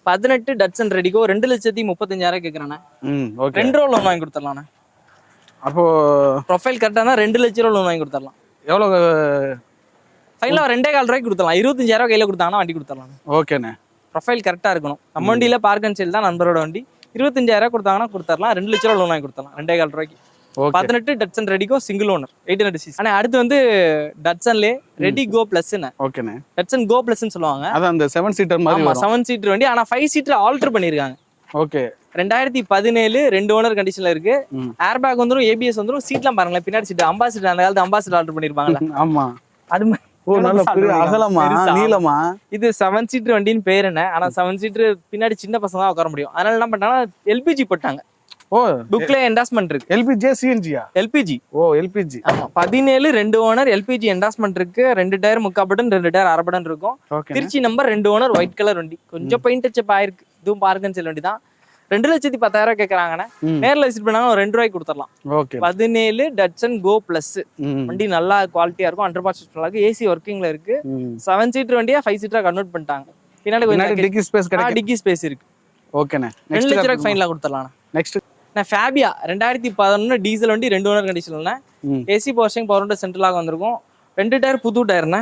18 டட்சன் ரெடிகோ 2,35,000 கேட்குறாண்ணே. 2 ரூபா லோன் வாங்கி கொடுத்துடலாண்ணே. அப்போ ப்ரொஃபைல் கரெக்டாக தான் 2 லட்ச ரூபா லோன் வாங்கி கொடுத்துடலாம். எவ்வளோ ஃபைனலாக 2,4 ரூபாய்க்கு கொடுத்துடலாம். 25,000 கையில் கொடுத்தாங்கன்னா வண்டி கொடுத்துடலாம். ஓகேண்ணே. ப்ரொஃபைல் கரெக்டாக இருக்கணும். நம்ம வண்டியில் பார்க் அண்ட் சேல் தான், நண்பரோட வண்டி. 25,000 கொடுத்தாங்கன்னா கொடுத்துடலாம். 2 லட்ச ரூபா லோன் வாங்கி கொடுத்துடலாம். 2,4 ரூபாய்க்கு. 18 Datsun Redigo single owner 800 cc. ஆனால் அடுத்து வந்து டட்சன்லே ரெடி கோ பிளஸ்ன்னு. ஓகேண்ணே. டட்சன் கோ பிளஸ்ன்னு சொல்லுவாங்க. அதான் அந்த 7 சீட்டர் மாதிரி. ஆமாம், 7 சீட்டர் வண்டி. ஆனால் 5 சீட்டர் ஆல்டர் பண்ணியிருக்காங்க. ஓகே. 2017 2 ஓனர் கண்டிஷன்ல இருக்கு. ஏர் பேக் வந்துடும், ஏபிஎஸ் வந்துடும். சீட்லாம் பாருங்களேன், பின்னாடி சீட் அம்பாசிடர், அந்த காலத்து அம்பாசிடர் ஆல்டர் பண்ணிருப்பாங்கல்ல. ஆமா, அது மாதிரி. நல்ல அகலமா நீளமா. இது 7 சீட்டர் வண்டின்னு பேர் என்ன, ஆனா 7 சீட்டர் பின்னாடி சின்ன பசங்க தான் உட்கார முடியும். அதனால என்ன பண்ணாங்கன்னா எல்பிஜி போட்டாங்க. ஓ, புக்ல என்டாஸ்மெண்ட் இருக்கு. எல்பிஜி சிஎன்ஜியா? எல்பிஜி. ஓ, எல்பிஜி. ஆமா, 17 2 ஓனர் எல்பிஜி என்டாஸ்மெண்ட் இருக்கு. 2 டயர் முக்கா பட்டன், 2 டயர் அரை பட்டன் இருக்கும். Trichy number 2 owner white colour வண்டி. கொஞ்சம் பெயிண்ட் டச்சப் ஆயிருக்கு. இதுவும் பார்க் அண்ட் சேல் வண்டி தான். 2,10,000 கேட்கறாங்கண்ணே. நேரில் விசிட் பண்ணாங்க ஒரு 2 ரூபாய்க்கு கொடுத்துடலாம். 17 டட்சன் கோ பிளஸ் வண்டி நல்லா குவாலிட்டியா இருக்கும். 100% இருக்கு. ஏசி ஒர்க்கிங்ல இருக்கு. 7 சீட்டர் வண்டியா 5 சீட்டரா கன்வெர்ட் பண்ணிட்டாங்க. பின்னாடி டிக்கி ஸ்பேஸ் கிடைக்கும். டிக்கி ஸ்பேஸ் இருக்கு. ஓகேண்ணே. 2 லட்ச ரூபாய்க்கு ஃபைனலா கொடுத்துடலாம். நெக்ஸ்ட் நான் ஃபேபியா 2011 டீசல் வண்டி 2 ஓனர் கண்டிஷன்ல. ஏசி பவர்ஷிங் பவர் விண்டோ சென்ட்ரலாக வந்திருக்கும். 2 டயர் புது டயர்ண்ணே.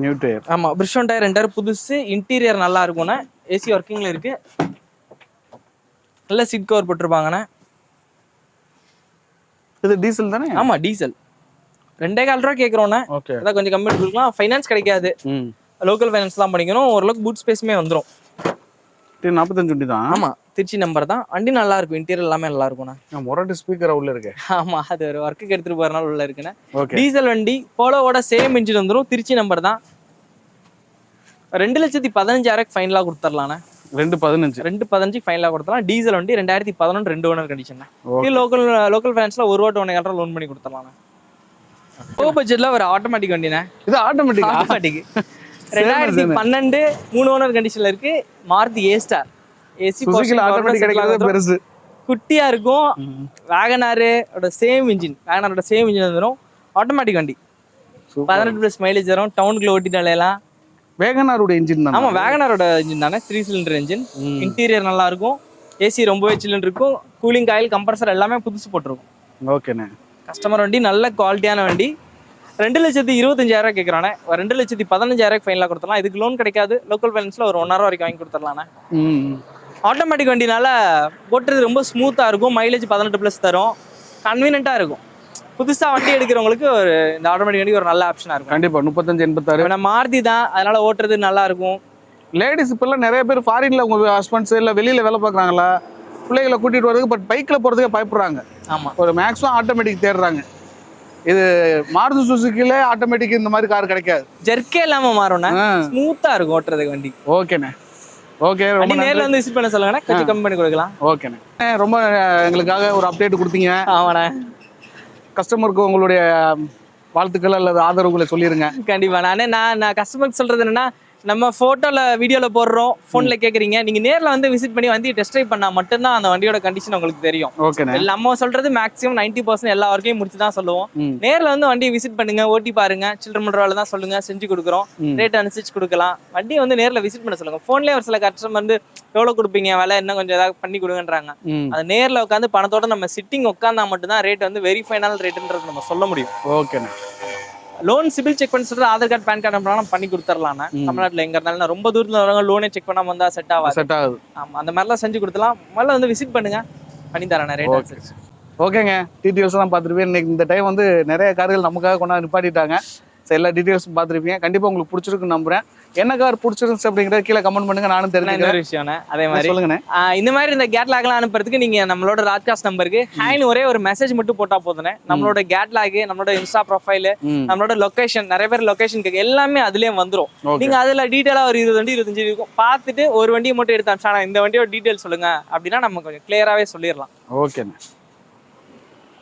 New tyre. ஆமா, பிரிஷோன் டயர் 2 டயர் புதுசு. இன்டீரியர் நல்லா இருக்கும்ண்ணே. ஏசி ஒர்க்கிங்ல இருக்கு. நல்ல சீட் கவர் போட்டிருப்பாங்கண்ணே. இது டீசல் தானே? ஆமா, டீசல். 2,4 ரூபா கேட்குறோண்ணே. அதான் கொஞ்சம் கம்மி கொடுக்கலாம். ஃபைனான்ஸ் கிடைக்காது. லோக்கல் ஃபைனான்ஸ் தான் பண்ணிக்கணும். ஓரளவுக்கு பூட் ஸ்பேஸுமே வந்துடும். 45 வண்டி தான். ஆமா, திருச்சி நம்பர் தான். வண்டி நல்லா இருக்கும். இன்டீரியர் எல்லாமே நல்லா இருக்கும்ண்ணே. மொரட்டு ஸ்பீக்கர் உள்ள இருக்கு. ஆமா, அது ஒரு ஒர்க்குக்கு எடுத்துட்டு போறதுனால உள்ள இருக்குண்ணே. டீசல் வண்டி போலோவோட சேம் இன்ஜின் வந்துடும். திருச்சி நம்பர் தான். 2,15,000 ஃபைனலா கொடுத்துடலாண்ணே. 2,15 ஃபைனலா கொடுத்தலாம். டீசல் வண்டி 2011 2 ஓனர் கண்டிஷன். லோக்கல் ஃபைனான்ஸ்ல 1 ரூபா 1,400 லோன் பண்ணி கொடுத்துடலாம். லோ பட்ஜெட்ல ஒரு ஆட்டோமேட்டிக் வண்டிண்ணே. இது ஆட்டோமேட்டிக். 2012 3 ஓனர் கண்டிஷன்ல இருக்கு. மாருதி ஏ ஸ்டார். ஏசி ஆட்டோமேட்டிக் கிடைக்கிறது பெருசு. குட்டியா இருக்கும். வேகனாரோட சேம் இன்ஜின். வந்துடும். ஆட்டோமேட்டிக் வண்டி. 18+ மைலேஜ் வரும். டவுனுக்குள்ள ஓட்டிட்டு அலையலாம். வேகனாரோட இன்ஜின் தான். ஆமா, வேகனாரோட இன்ஜின் தானே. 3 சிலிண்டர் இன்ஜின். இன்டீரியர் நல்லா இருக்கும். ஏசி ரொம்பவே சில்லுன்னு இருக்கும். கூலிங் காயில், கம்ப்ரஸர் எல்லாமே புதுசு போட்டிருக்கும். ஓகேண்ணே. கஸ்டமர் வண்டி நல்ல குவாலிட்டியான வண்டி. 2,25,000 கேட்குறானே. 2,15,000 ஃபைனலாக கொடுத்துடலாம். இதுக்கு லோன் கிடைக்காது. லோக்கல் ஃபைனான்ஸ்ல ஒரு 1,500 வரைக்கும் வாங்கி கொடுத்துடலாண்ணே. ஆட்டோமேட்டிக் வண்டினால ஓட்டுறது ரொம்ப ஸ்மூத்தாக இருக்கும். மைலேஜ் 18+ தரும். கன்வீனியன்ட்டாக இருக்கும். புதுசாக வண்டி எடுக்கிறவங்களுக்கு ஒரு இந்த ஆட்டோமேட்டிக் வண்டி ஒரு நல்ல ஆப்ஷனாக இருக்கும். கண்டிப்பாக 35-86. மாருதி தான், அதனால ஓட்டுறது நல்லா இருக்கும். லேடிஸ் இப்பெல்லாம் நிறைய பேர் ஃபாரின்ல உங்க ஹஸ்பண்ட்ஸ் இல்லை வெளியில வேலை பார்க்குறாங்களா, பிள்ளைகளை கூட்டிட்டு வரதுக்கு பட் பைக்கில் போகிறதுக்கே பயப்படுறாங்க. ஆமாம், ஒரு மேக்ஸிமம் ஆட்டோமேட்டிக் தேடுறாங்க. இது மாருதி சுசுக்கில ஆட்டோமேட்டிக் இந்த மாதிரி கார் கிடைக்காது. ஜெர்க்கே இல்லாமல் மாறும்ண்ணே. ஸ்மூத்தாக இருக்கும் ஓட்டுறதுக்கு வண்டி. ஓகேண்ணே. ஓகே, ரொம்ப நேரில் வந்து விசிட் பண்ண சொல்லுங்கண்ணே. கொஞ்சம் கம்மி பண்ணி கொடுக்கலாம். ஓகேண்ணே. ரொம்ப எங்களுக்காக ஒரு அப்டேட் கொடுத்தீங்க. ஆமாண்ணே. கஸ்டமருக்கு உங்களுடைய வாழ்த்துக்கள் அல்லது ஆதரவுகளை சொல்லிடுங்க. கண்டிப்பா. நான் கஸ்டமருக்கு சொல்றது என்னன்னா, நம்ம போட்டோல வீடியோல போடுறோம், போன்ல கேக்குறீங்க. நீங்க நேர்ல வந்து விசிட் பண்ணி வந்து டெஸ்ட் ட்ரைவ் பண்ணா மட்டும்தான் அந்த வண்டியோட கண்டிஷன் உங்களுக்கு தெரியும். நம்ம சொல்றது மேக்ஸிமம் 90% எல்லா வரைக்கும் முடிச்சு தான் சொல்லுவோம். நேர்ல வந்து வண்டியை விசிட் பண்ணுங்க, ஓட்டி பாருங்க. சில்லற ரூபாயில தான் சொல்லுங்க, செஞ்சு கொடுக்குறோம். ரேட் அனுசரிச்சு கொடுக்கலாம். வண்டியை வந்து நேர்ல விசிட் பண்ண சொல்லுங்க. போன்லயே ஒரு சில கஸ்டமர் வந்து எவ்வளவு கொடுப்பீங்க, விலை இன்னும் கொஞ்சம் ஏதாவது பண்ணி கொடுங்கன்றாங்க. அது நேர்ல உட்காந்து பணத்தோட நம்ம சிட்டிங் உட்காந்தா மட்டும்தான் ரேட் வந்து வெரி ஃபைனல் ரேட்ன்றது நம்ம சொல்ல முடியும். ஓகேண்ணே. லோன் சிபில் செக் பண்ணி சொல்றது ஆதார் கார்டு, பேன் கார்டு அனுப்பினா பண்ணி கொடுத்துடலாம். தமிழ்நாட்டில் எங்க இருந்தாலும் ரொம்ப தூரத்துல வரவங்க லோனே செக் பண்ணாம வந்தா செட் ஆகுது. ஆமா, அந்த மாதிரிலாம் செஞ்சு கொடுத்துலாம். முதல்ல வந்து விசிட் பண்ணுங்க, பண்ணி தரேன். ரேட் ஓகேங்க. டீட்டெயில்ஸ் தான் பார்த்துருப்பேன். இன்னைக்கு இந்த டைம் வந்து நிறைய கார்கள் நமக்காக கொண்டாந்து நிப்பாட்டிட்டாங்க. எல்லா டீட்டெயில்ஸும் பார்த்துருப்பீங்க. கண்டிப்பா உங்களுக்கு பிடிச்சிருக்குன்னு நம்புறேன். என்ன கார் பிடிச்சிருந்துச்சு அப்படிங்கறத கீழே கமெண்ட் பண்ணுங்க, நானும் தெரிஞ்சுக்கிறேன். விஷயம் அதே மாதிரி சொல்லுங்க. இந்த மாதிரி இந்த கேட்லாக்லாம் அனுப்புறதுக்கு நீங்க நம்மளோட ராஜ்காஸ்ட் நம்பருக்கு ஹேன்னு ஒரே ஒரு மெசேஜ் மட்டும் போட்டா போதுனே. நம்மளோட கேட்லாக், நம்மளோட இன்ஸ்டா ப்ரொஃபைல், நம்மளோட லொகேஷன், நிறைய பேர் லொகேஷன் கேட்க எல்லாமே அதுலயே வந்துரும். நீங்க அதுல டீடைலா ஒரு 20 வண்டி 25 இருக்கும் பார்த்துட்டு ஒரு வண்டியை மட்டும் எடுத்து அனுப்பிச்சா இந்த வண்டியோட டீடைல் சொல்லுங்க அப்படின்னா நம்ம கொஞ்சம் கிளியராகவே சொல்லிடலாம். ஓகேண்ணே.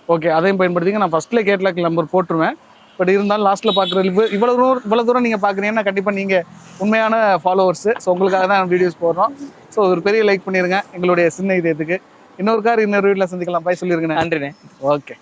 ஓகே, அதையும் பயன்படுத்திங்க. நான் ஃபர்ஸ்ட்ல கேட்லாக் நம்பர் போட்டுருவேன். பட் இருந்தாலும் லாஸ்ட்டில் பார்க்குற இவ்வளோ தூரம் நீங்கள் பார்க்குறீங்கன்னா கண்டிப்பாக நீங்கள் உண்மையான ஃபாலோவர்ஸு. ஸோ உங்களுக்காக தான் வீடியோஸ் போடுறோம். ஸோ ஒரு பெரிய லைக் பண்ணிடுங்க எங்களுடைய சின்ன இதயத்துக்கு. இன்னொரு வீட்டில் சந்திக்கலாம். பாய் சொல்லிருங்கண்ணே. நன்றிண்ணே. ஓகே.